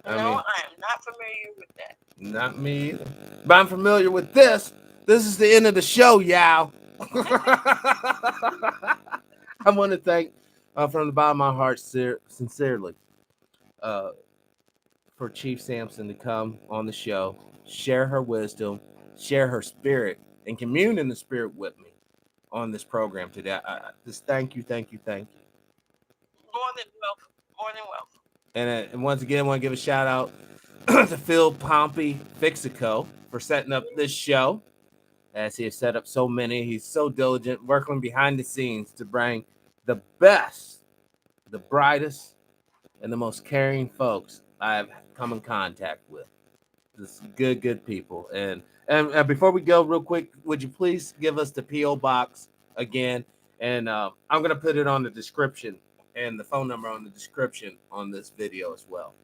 I am not familiar with that. Not me either. But I'm familiar with this. This is the end of the show, y'all. I want to thank, from the bottom of my heart, sincerely, for Chief Sampson to come on the show, share her wisdom, share her spirit, and commune in the spirit with me on this program today. Just thank you. More than welcome. More than welcome. And once again, I want to give a shout out to Phil Pompey Fixico for setting up this show. As he has set up so many, he's so diligent, working behind the scenes to bring the best, the brightest, and the most caring folks I've come in contact with. Just good people. And before we go, real quick, would you please give us the P.O. box again? And I'm going to put it on the description and the phone number on the description on this video as well.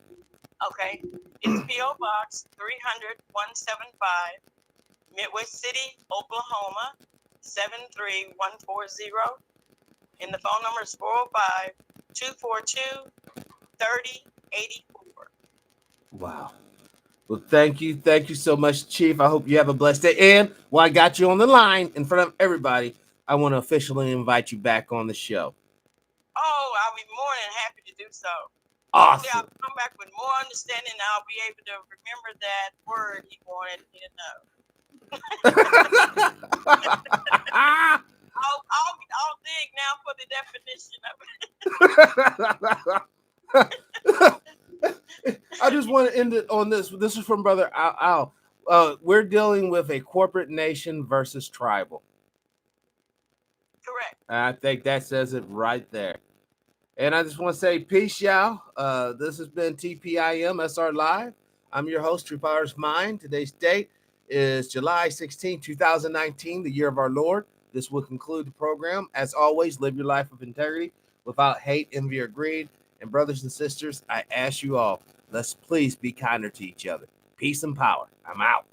Okay. It's P.O. Box 300-175, Midwest City, Oklahoma, 73140. And the phone number is 405-242-3084. Wow. Well, thank you so much, Chief. I hope you have a blessed day. And while I got you on the line in front of everybody, I want to officially invite you back on the show. Oh, I'll be more than happy to do so. Awesome. I'll come back with more understanding, and I'll be able to remember that word he wanted me to know. I'll dig now for the definition of it. I just want to end it on this. This is from Brother Al. We're dealing with a corporate nation versus tribal. Correct. I think that says it right there. And I just want to say peace, y'all. This has been TPIM SR Live. I'm your host, True Powers Mind. Today's date is July 16, 2019, the year of our Lord. This will conclude the program. As always, live your life of integrity without hate, envy, or greed. And brothers and sisters, I ask you all, let's please be kinder to each other. Peace and power. I'm out.